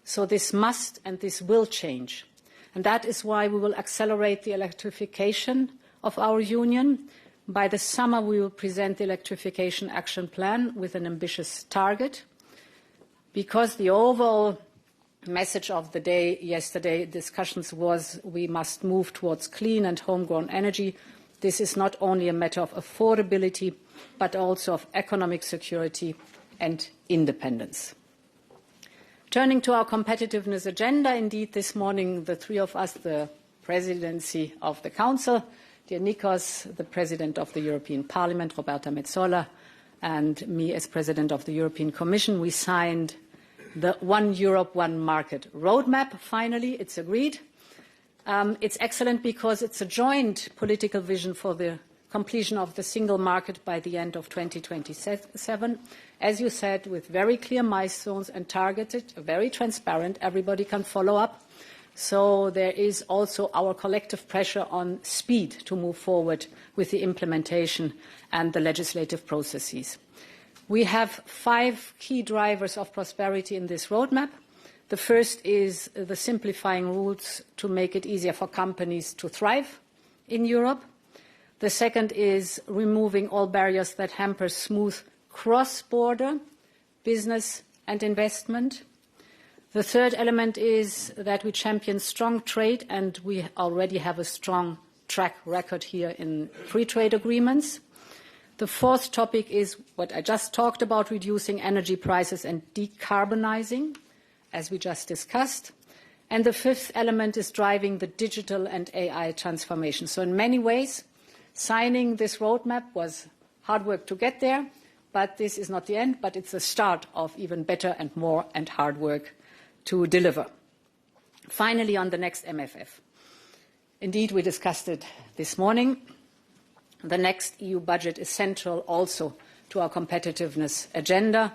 So this must and this will change. And that is why we will accelerate the electrification of our union. By the summer, we will present the Electrification Action Plan with an ambitious target, because the overall message of the day yesterday discussions was we must move towards clean and homegrown energy. This is not only a matter of affordability, but also of economic security and independence. Turning to our competitiveness agenda, indeed, this morning, the three of us, the presidency of the Council, dear Nikos, the President of the European Parliament, Roberta Metsola, and me as President of the European Commission, we signed the One Europe, One Market roadmap. Finally, it's agreed. It's excellent because it's a joint political vision for the completion of the single market by the end of 2027. As you said, with very clear milestones and targeted, very transparent, everybody can follow up. So there is also our collective pressure on speed to move forward with the implementation and the legislative processes. We have 5 key drivers of prosperity in this roadmap. The first is the simplifying rules to make it easier for companies to thrive in Europe. The second is removing all barriers that hamper smooth cross-border business and investment. The third element is that we champion strong trade, and we already have a strong track record here in free trade agreements. The fourth topic is what I just talked about, reducing energy prices and decarbonizing, as we just discussed. And the fifth element is driving the digital and AI transformation. So in many ways, signing this roadmap was hard work to get there, but this is not the end, but it's the start of even better and more and hard work to deliver. Finally, on the next MFF. Indeed, we discussed it this morning. The next EU budget is central also to our competitiveness agenda,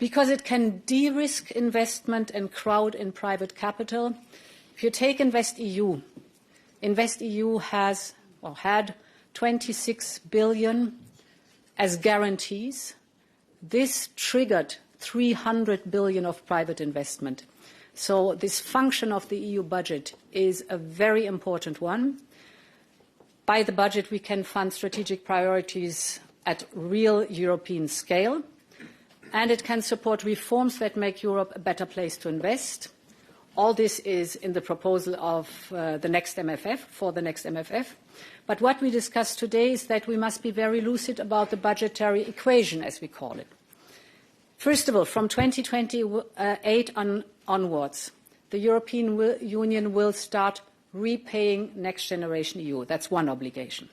because it can de-risk investment and crowd in private capital. If you take InvestEU, InvestEU has or had 26 billion as guarantees. This triggered 300 billion of private investment. So this function of the EU budget is a very important one. By the budget, we can fund strategic priorities at real European scale, and it can support reforms that make Europe a better place to invest. All this is in the proposal of the next MFF, for the next MFF. But what we discussed today is that we must be very lucid about the budgetary equation, as we call it. First of all, from 2028 onwards, the European Union will start repaying Next Generation EU. That's one obligation.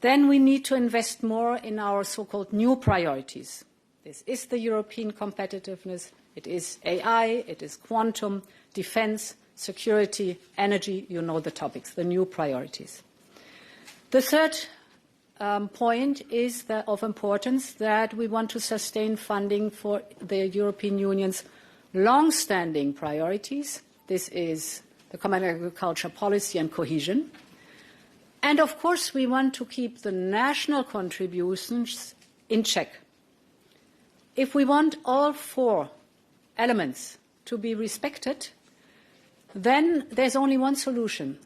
Then we need to invest more in our so-called new priorities. This is the European competitiveness, it is AI, it is quantum, defence, security, energy, you know the topics, the new priorities. The third point is of importance, that we want to sustain funding for the European Union's long-standing priorities. This is the common agriculture policy and cohesion. And of course, we want to keep the national contributions in check. If we want all 4 elements to be respected, then there's only one solution.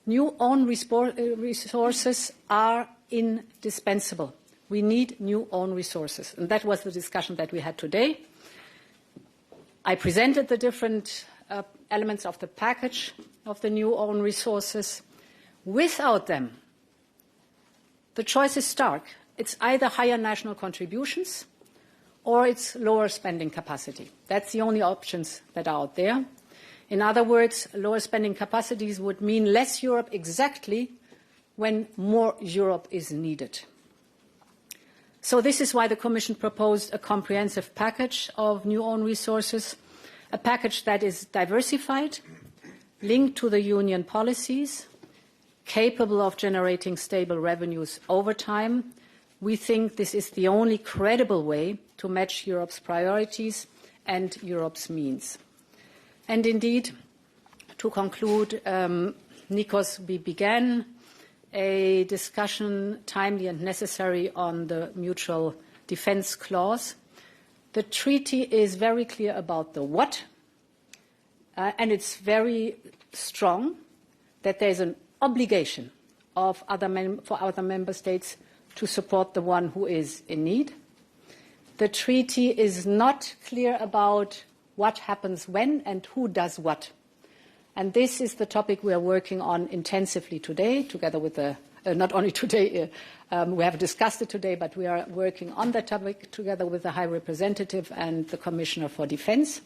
New own resources are indispensable. We need new own resources. And that was the discussion that we had today. I presented the different elements of the package of the new own resources. Without them, the choice is stark. It's either higher national contributions or it's lower spending capacity. That's the only options that are out there. In other words, lower spending capacities would mean less Europe exactly when more Europe is needed. So this is why the Commission proposed a comprehensive package of new own resources, a package that is diversified, linked to the Union policies, capable of generating stable revenues over time. We think this is the only credible way to match Europe's priorities and Europe's means. And indeed, to conclude, Nikos, we began a discussion, timely and necessary, on the mutual defence clause. The treaty is very clear about the what, and it's very strong that there is an obligation of for other member states to support the one who is in need. The treaty is not clear about what happens when and who does what. And this is the topic we are working on intensively today, together with the, not only today, we have discussed it today, but we are working on that topic together with the High Representative and the Commissioner for Defence.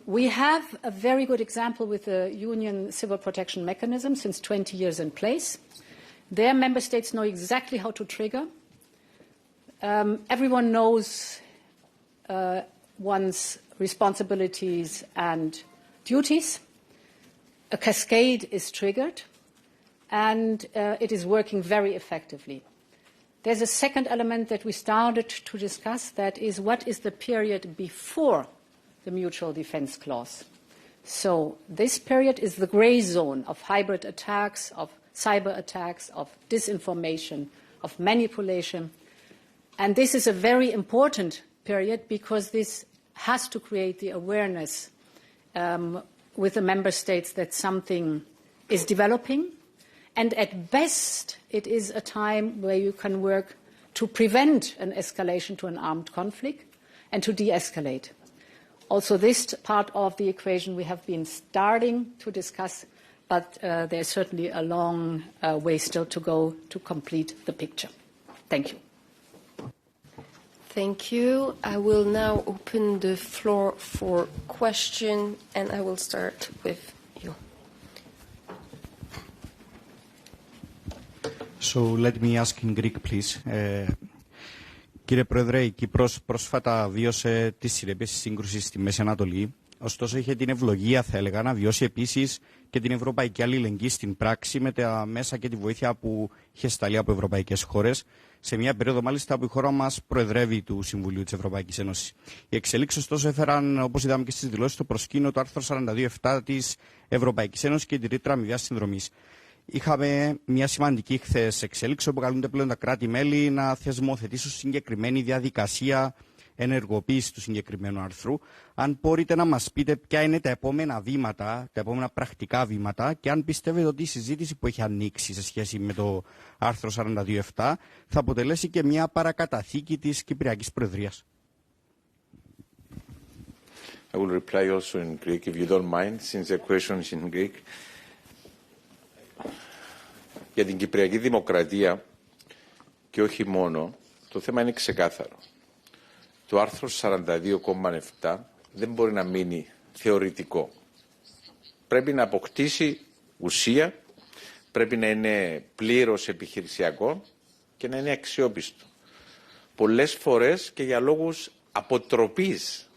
We have a very good example with the Union Civil Protection Mechanism, since 20 years in place. Their member states know exactly how to trigger. Everyone knows one's responsibilities and duties. A cascade is triggered, and it is working very effectively. There's a second element that we started to discuss, that is, what is the period before the mutual defence clause? So this period is the grey zone of hybrid attacks, of cyber attacks, of disinformation, of manipulation. And this is a very important period because this has to create the awareness with the member states that something is developing. And at best, it is a time where you can work to prevent an escalation to an armed conflict and to de-escalate. Also, this part of the equation we have been starting to discuss, but there's certainly a long way still to go to complete the picture. Thank you. Thank you. I will now open the floor for questions, and I will start with you. So let me ask in Greek, please. Κύριε Πρόεδρε, η Κύπρος πρόσφατα βίωσε τις συνέπειες της σύγκρουσης στη Μέση Ανατολή. Ωστόσο, είχε την ευλογία, θα έλεγα, να βιώσει επίσης και την ευρωπαϊκή αλληλεγγύη στην πράξη με τα μέσα και τη βοήθεια που είχε σταλεί από ευρωπαϊκές χώρες, σε μια περίοδο μάλιστα που η χώρα μας προεδρεύει του Συμβουλίου της Ευρωπαϊκής Ένωσης. Οι εξελίξεις, ωστόσο, έφεραν, όπως είδαμε και στις δηλώσεις, στο προσκήνιο το άρθρο 42.7 της Ευρωπαϊκής Ένωσης και τη ρήτρα αμοιβαίας συνδρομής. Είχαμε μια σημαντική χθες εξέλιξη όπου καλούνται πλέον τα κράτη-μέλη να θεσμοθετήσουν συγκεκριμένη διαδικασία ενεργοποίηση του συγκεκριμένου άρθρου. Αν μπορείτε να μας πείτε ποια είναι τα επόμενα βήματα, τα επόμενα πρακτικά βήματα και αν πιστεύετε ότι η συζήτηση που έχει ανοίξει σε σχέση με το άρθρο 42.7 θα αποτελέσει και μια παρακαταθήκη της Κυπριακής Προεδρίας. I will reply also in Greek, if you don't mind, since the question is in Greek. Για την Κυπριακή Δημοκρατία και όχι μόνο, το θέμα είναι ξεκάθαρο. Το άρθρο 42,7 δεν μπορεί να μείνει θεωρητικό. Πρέπει να αποκτήσει ουσία, πρέπει να είναι πλήρως επιχειρησιακό και να είναι αξιόπιστο. Πολλές φορές και για λόγους αποτροπής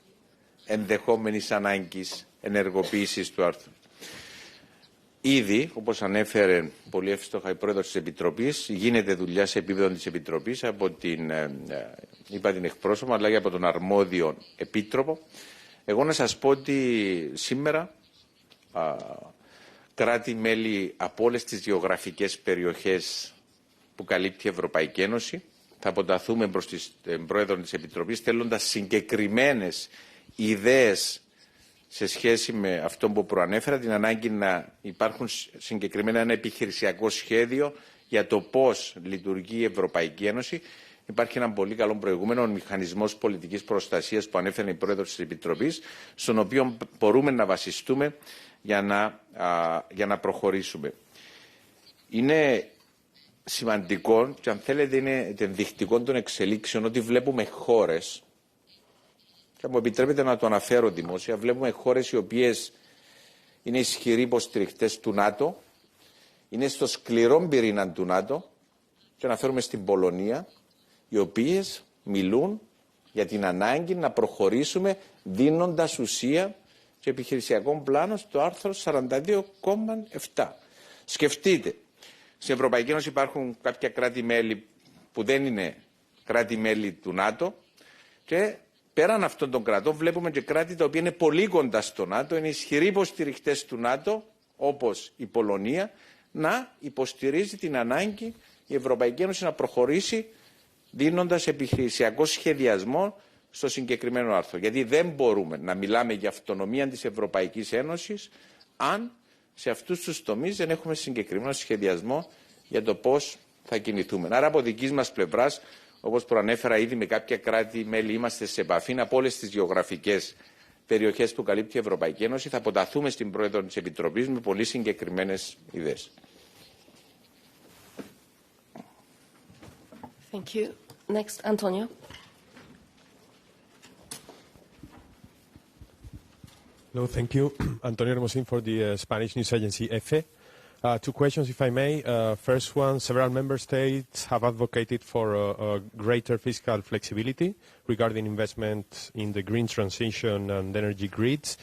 ενδεχόμενης ανάγκης ενεργοποίησης του άρθρου. Ήδη, όπως ανέφερε πολύ εύστοχα η πρόεδρος της Επιτροπής, γίνεται δουλειά σε επίπεδο της Επιτροπής από την εκπρόσωπο, αλλά και από τον αρμόδιο επίτροπο. Εγώ να σας πω ότι σήμερα κράτη-μέλη από όλες τις γεωγραφικές περιοχές που καλύπτει η Ευρωπαϊκή Ένωση θα αποταθούμε προς την πρόεδρο της Επιτροπής θέλοντας συγκεκριμένες ιδέες σε σχέση με αυτό που προανέφερα, την ανάγκη να υπάρχουν συγκεκριμένα ένα επιχειρησιακό σχέδιο για το πώς λειτουργεί η Ευρωπαϊκή Ένωση. Υπάρχει ένα πολύ καλό προηγούμενο μηχανισμός πολιτικής προστασίας που ανέφερε η πρόεδρος της Επιτροπής, στον οποίο μπορούμε να βασιστούμε για να προχωρήσουμε. Είναι σημαντικό και αν θέλετε είναι ενδεικτικό των εξελίξεων ότι βλέπουμε χώρες και μου επιτρέπετε να το αναφέρω δημόσια, βλέπουμε χώρες οι οποίες είναι ισχυροί υποστηρικτές του ΝΑΤΟ, είναι στο σκληρό πυρήνα του ΝΑΤΟ, και αναφέρουμε στην Πολωνία, οι οποίες μιλούν για την ανάγκη να προχωρήσουμε δίνοντας ουσία και επιχειρησιακό πλάνο στο άρθρο 42,7. Σκεφτείτε, στην Ευρωπαϊκή Ένωση υπάρχουν κάποια κράτη-μέλη που δεν είναι κράτη-μέλη του ΝΑΤΟ και πέραν αυτών των κρατών βλέπουμε και κράτη τα οποία είναι πολύ κοντά στο ΝΑΤΟ, είναι ισχυροί υποστηρικτές του ΝΑΤΟ, όπως η Πολωνία, να υποστηρίζει την ανάγκη η Ευρωπαϊκή Ένωση να προχωρήσει δίνοντας επιχειρησιακό σχεδιασμό στο συγκεκριμένο άρθρο. Γιατί δεν μπορούμε να μιλάμε για αυτονομία της Ευρωπαϊκής Ένωσης αν σε αυτούς τους τομείς δεν έχουμε συγκεκριμένο σχεδιασμό για το πώς θα κινηθούμε. Άρα από δικής μας πλευράς, όπως προανέφερα ήδη με κάποια κράτη-μέλη, είμαστε σε επαφή από όλες τις γεωγραφικές περιοχές που καλύπτει η Ευρωπαϊκή Ένωση. Θα αποταθούμε στην Πρόεδρο της Επιτροπής με πολύ συγκεκριμένες ιδέες. Thank you. Next, Antonio. Hello, thank you. Antonio Hermosín for the Spanish news agency EFE. Two questions, if I may. First one, several member states have advocated for greater fiscal flexibility regarding investment in the green transition and energy grids.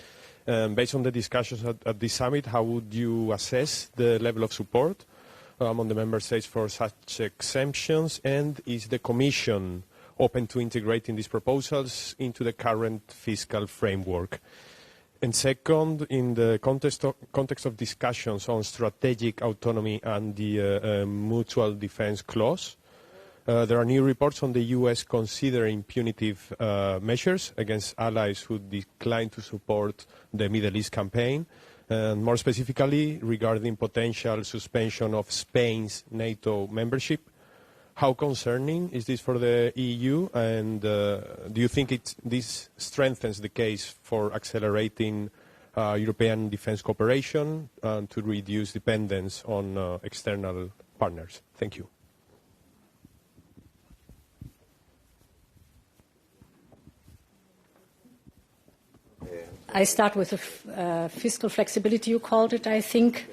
Based on the discussions at this summit, how would you assess the level of support among the member states for such exemptions, and is the Commission open to integrating these proposals into the current fiscal framework? And second, in the context of discussions on strategic autonomy and the mutual defense clause, there are new reports on the U.S. considering punitive measures against allies who decline to support the Middle East campaign, and more specifically regarding potential suspension of Spain's NATO membership. How concerning is this for the EU, and do you think this strengthens the case for accelerating European defence cooperation to reduce dependence on external partners? Thank you. I start with the fiscal flexibility, you called it, I think.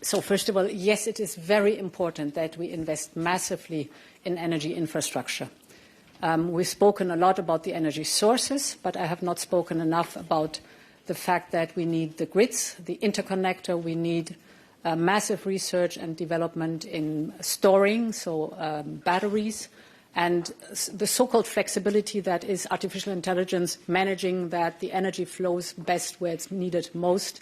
So first of all, yes, it is very important that we invest massively in energy infrastructure. We've spoken a lot about the energy sources, but I have not spoken enough about the fact that we need the grids, the interconnector, we need massive research and development in storing, so batteries, and the so-called flexibility that is artificial intelligence, managing that the energy flows best where it's needed most,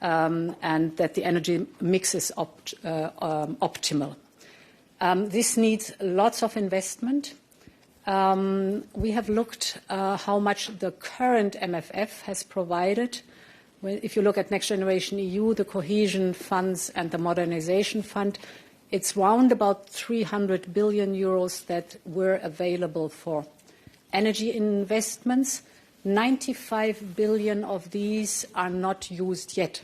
and that the energy mix is optimal. This needs lots of investment. We have looked how much the current MFF has provided. If you look at Next Generation EU, the cohesion funds and the modernization fund, it's round about 300 billion euros that were available for energy investments. 95 billion of these are not used yet.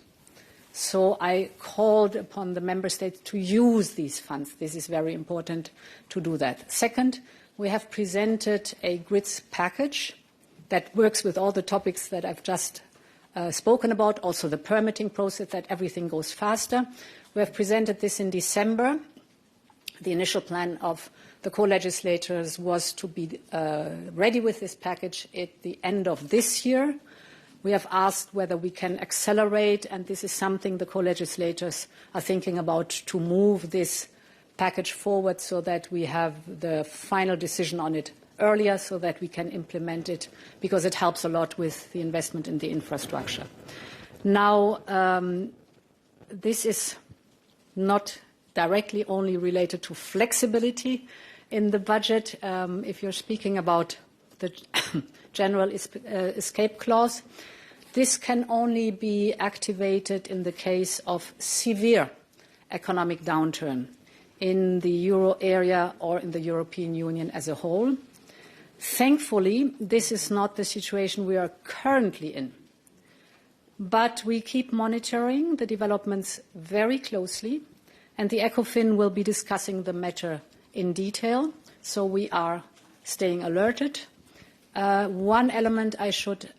So I called upon the member states to use these funds. This is very important to do that. Second, we have presented a grids package that works with all the topics that I've just spoken about, also the permitting process, that everything goes faster. We have presented this in December. The initial plan of the co-legislators was to be ready with this package at the end of this year. We have asked whether we can accelerate, and this is something the co-legislators are thinking about, to move this package forward so that we have the final decision on it earlier so that we can implement it, because it helps a lot with the investment in the infrastructure. Now, this is not directly only related to flexibility in the budget. If you're speaking about the general escape clause, this can only be activated in the case of severe economic downturn in the euro area or in the European Union as a whole. Thankfully, this is not the situation we are currently in. But we keep monitoring the developments very closely, and the ECOFIN will be discussing the matter in detail. So we are staying alerted, One element I should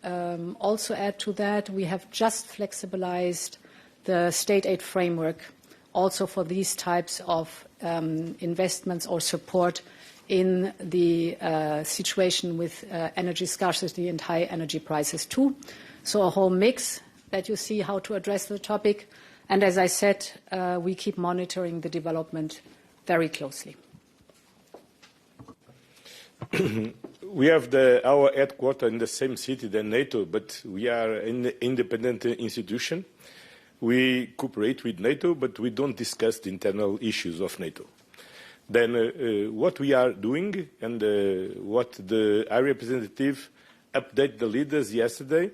also add to that, we have just flexibilized the state aid framework also for these types of investments or support in the situation with energy scarcity and high energy prices too. So a whole mix that you see how to address the topic. And as I said, we keep monitoring the development very closely. We have our headquarters in the same city than NATO, but we are an independent institution. We cooperate with NATO, but we don't discuss the internal issues of NATO. Then what we are doing and what the High Representative updated the leaders yesterday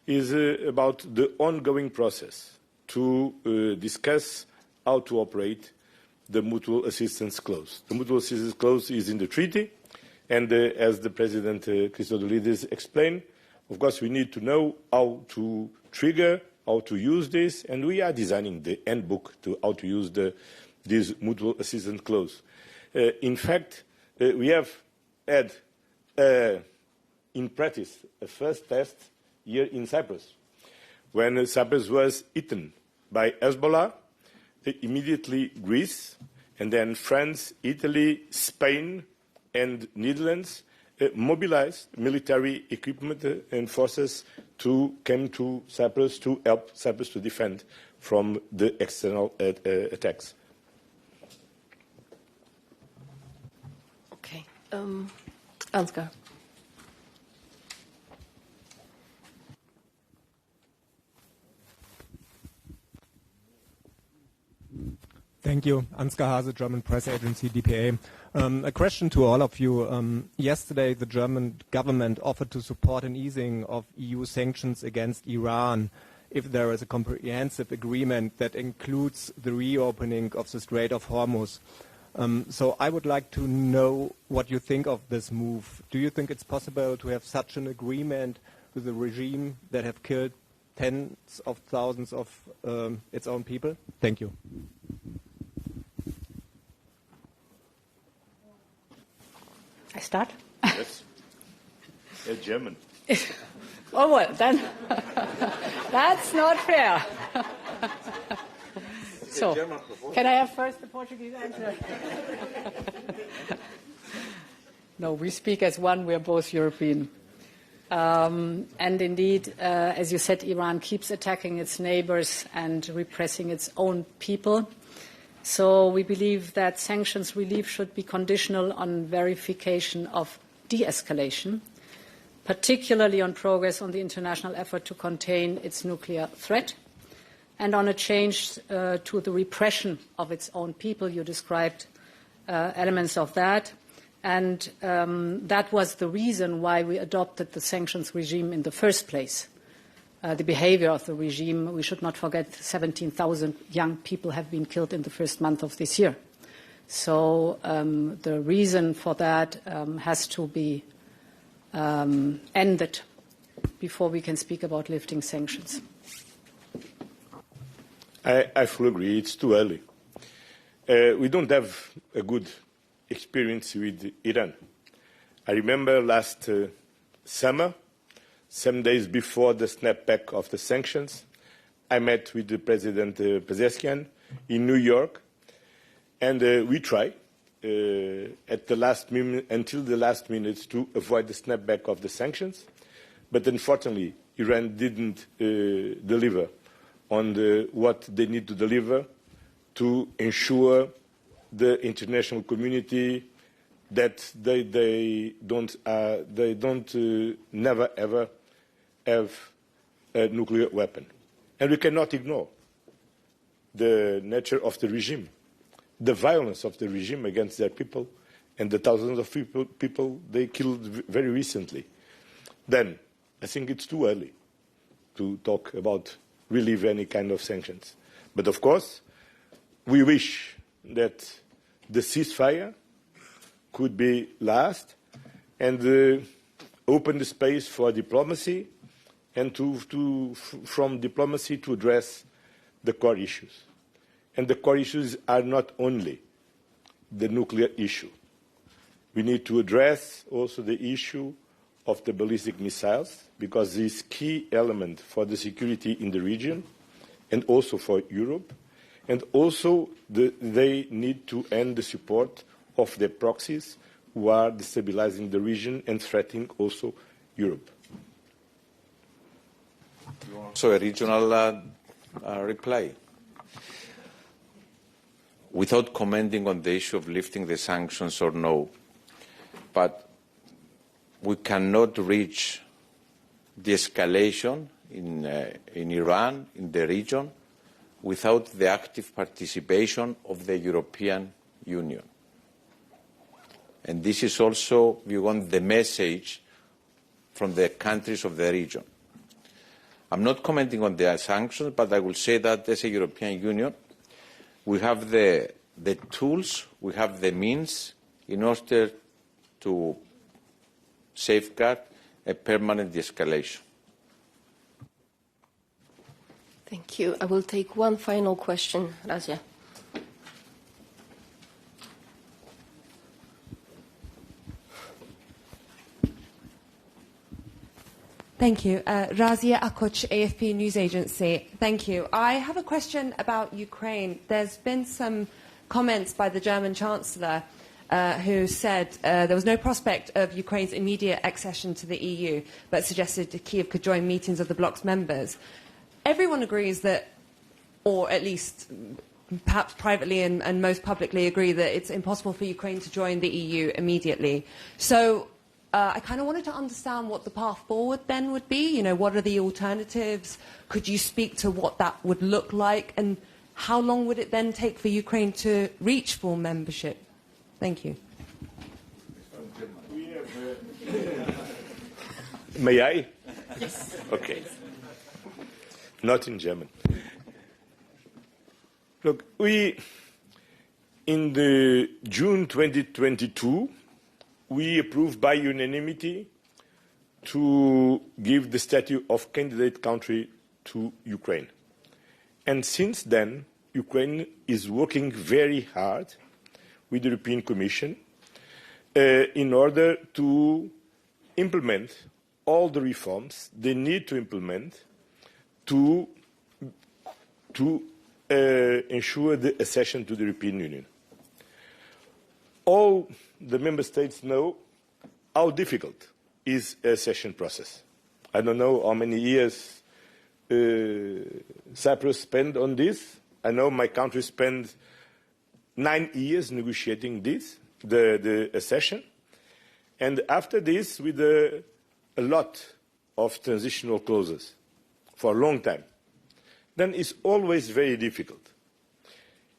is about the ongoing process to discuss how to operate the mutual assistance clause. The mutual assistance clause is in the treaty, and as the President Christodoulidis explained, of course we need to know how to trigger, how to use this, and we are designing the handbook to how to use this mutual assistance clause. In fact, we have had, in practice, a first test here in Cyprus. When Cyprus was eaten by Hezbollah, immediately Greece, and then France, Italy, Spain, and Netherlands mobilized military equipment and forces to come to Cyprus to help Cyprus to defend from the external attacks. Okay. Ansgar. Thank you. Ansgar Hase, German press agency, DPA. A question to all of you. Yesterday, the German government offered to support an easing of EU sanctions against Iran if there is a comprehensive agreement that includes the reopening of the Strait of Hormuz. So I would like to know what you think of this move. Do you think it's possible to have such an agreement with a regime that have killed tens of thousands of its own people? Thank you. I start? Yes. German. Oh, well, then that's not fair. So, can I have first the Portuguese answer? No, we speak as one. We are both European. And indeed, as you said, Iran keeps attacking its neighbors and repressing its own people. So we believe that sanctions relief should be conditional on verification of de-escalation, particularly on progress on the international effort to contain its nuclear threat, and on a change to the repression of its own people. You described elements of that. And that was the reason why we adopted the sanctions regime in the first place. The behavior of the regime, we should not forget 17,000 young people have been killed in the first month of this year. So the reason for that has to be ended before we can speak about lifting sanctions. I fully agree. It's too early. We don't have a good experience with Iran. I remember last summer, some days before the snapback of the sanctions, I met with the President Pezeshkian in New York, and we tried at the last minute, until the last minute, to avoid the snapback of the sanctions. But unfortunately, Iran didn't deliver on what they need to deliver to ensure the international community that they don't never ever have a nuclear weapon. And we cannot ignore the nature of the regime, the violence of the regime against their people, and the thousands of people they killed very recently. Then I think it's too early to talk about relieve any kind of sanctions. But of course, we wish that the ceasefire could be last and open the space for diplomacy and from diplomacy to address the core issues. And the core issues are not only the nuclear issue. We need to address also the issue of the ballistic missiles, because this is a key element for the security in the region and also for Europe. And also they need to end the support of their proxies who are destabilizing the region and threatening also Europe. So a regional reply. Without commenting on the issue of lifting the sanctions or no, but we cannot reach de-escalation in Iran, in the region, without the active participation of the European Union. And this is also, we want the message from the countries of the region. I'm not commenting on the sanctions, but I will say that as a European Union, we have the tools, we have the means in order to safeguard a permanent de-escalation. Thank you. I will take one final question, Razia. Thank you. Razia Akoc, AFP News Agency. Thank you. I have a question about Ukraine. There's been some comments by the German Chancellor who said there was no prospect of Ukraine's immediate accession to the EU, but suggested Kyiv could join meetings of the bloc's members. Everyone agrees that, or at least perhaps privately and most publicly agree, that it's impossible for Ukraine to join the EU immediately. So I kind of wanted to understand what the path forward then would be. You know, what are the alternatives? Could you speak to what that would look like? And how long would it then take for Ukraine to reach full membership? Thank you. May I? Yes. Okay. Not in German. Look, in the June 2022, we approved by unanimity to give the status of candidate country to Ukraine. And since then, Ukraine is working very hard with the European Commission in order to implement all the reforms they need to implement to ensure the accession to the European Union. All the member states know how difficult is a accession process. I don't know how many years Cyprus spent on this. I know my country spent 9 years negotiating this, the accession. And after this, with a lot of transitional clauses for a long time, then it's always very difficult.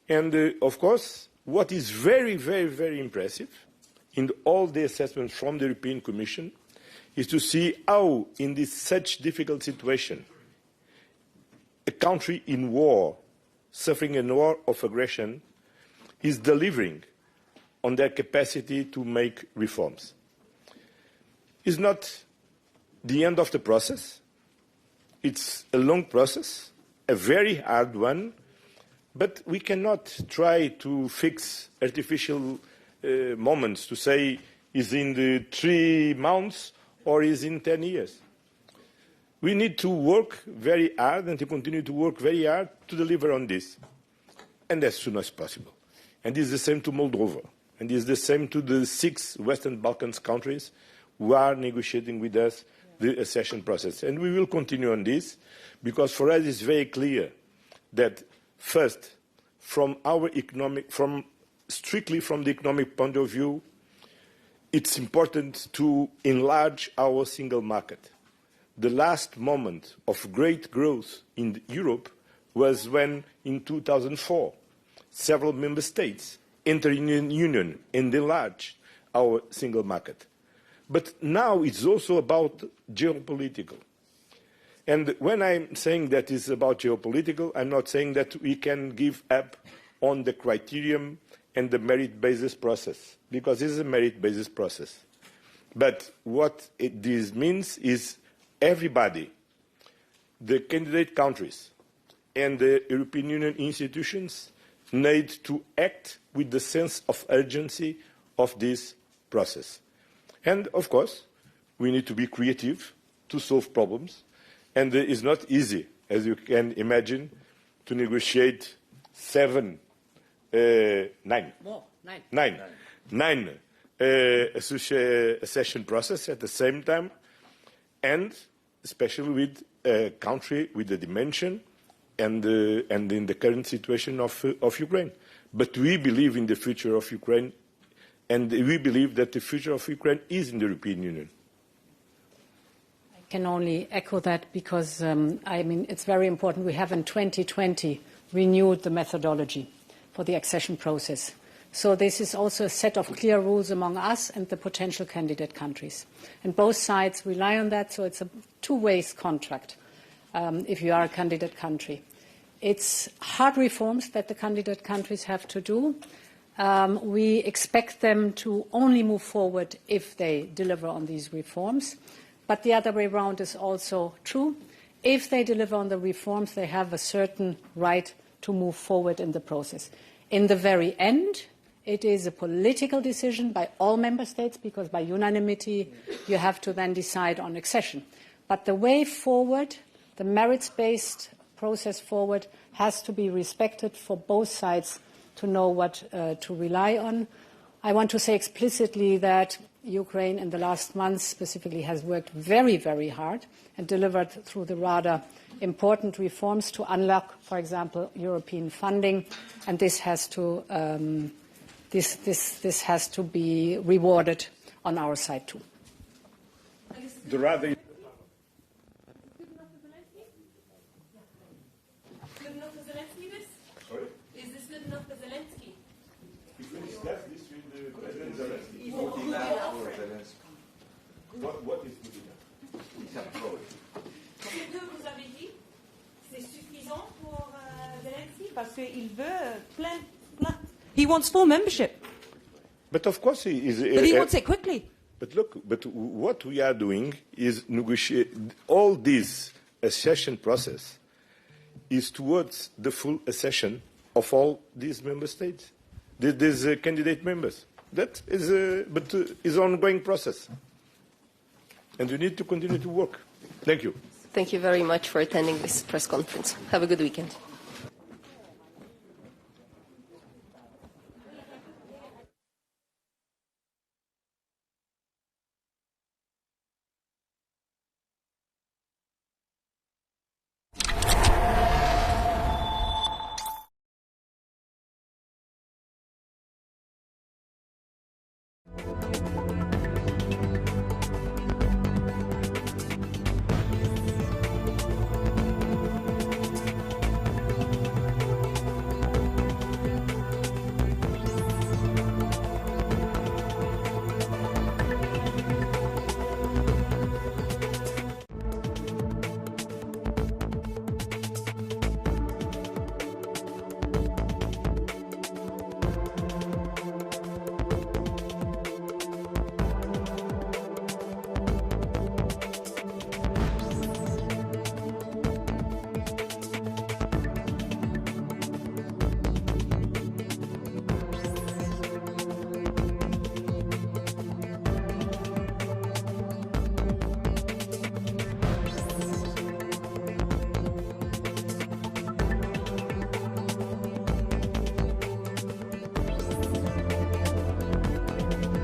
And of course, what is very, very, very impressive in all the assessments from the European Commission is to see how, in this such difficult situation, a country in war, suffering a war of aggression, is delivering on their capacity to make reforms. It's not the end of the process. It's a long process, a very hard one, but we cannot try to fix artificial moments to say is in the 3 months or is in 10 years. We need to work very hard and to continue to work very hard to deliver on this, and as soon as possible. And this is the same to Moldova, and this is the same to the 6 Western Balkans countries who are negotiating with us the accession process. And we will continue on this, because for us it's very clear that first, strictly from the economic point of view, it's important to enlarge our single market. The last moment of great growth in Europe was when, in 2004, several member states entered in the Union and enlarged our single market. But now it's also about geopolitical. And when I'm saying that it's about geopolitical, I'm not saying that we can give up on the criterion and the merit-based process, because this is a merit-based process. But what this means is everybody, the candidate countries and the European Union institutions, need to act with the sense of urgency of this process. And, of course, we need to be creative to solve problems. And it's not easy, as you can imagine, to negotiate nine accession process at the same time, and especially with a country with the dimension and in the current situation of Ukraine. But we believe in the future of Ukraine, and we believe that the future of Ukraine is in the European Union. I can only echo that because, it's very important. We have in 2020 renewed the methodology for the accession process. So this is also a set of clear rules among us and the potential candidate countries. And both sides rely on that, so it's a two-way contract if you are a candidate country. It's hard reforms that the candidate countries have to do. We expect them to only move forward if they deliver on these reforms. But the other way around is also true. If they deliver on the reforms, they have a certain right to move forward in the process. In the very end, it is a political decision by all member states, because by unanimity you have to then decide on accession. But the way forward, the merits-based process forward, has to be respected for both sides to know what to rely on. I want to say explicitly that Ukraine in the last months specifically has worked very, very hard and delivered through the rather important reforms to unlock, for example, European funding, and this has to this has to be rewarded on our side too. The rather Good enough for Zelensky, this? Sorry? Is this good enough for Zelensky? If we discuss this with the President Zelensky, what is good enough? Ce que vous avez dit, c'est suffisant pour Zelensky parce qu'il veut plein. He wants full membership. But of course he is. But he wants it quickly. But look, what we are doing is negotiate. All this accession process is towards the full accession of all these member states, these candidate members. That is, is an ongoing process, and we need to continue to work. Thank you. Thank you very much for attending this press conference. Have a good weekend.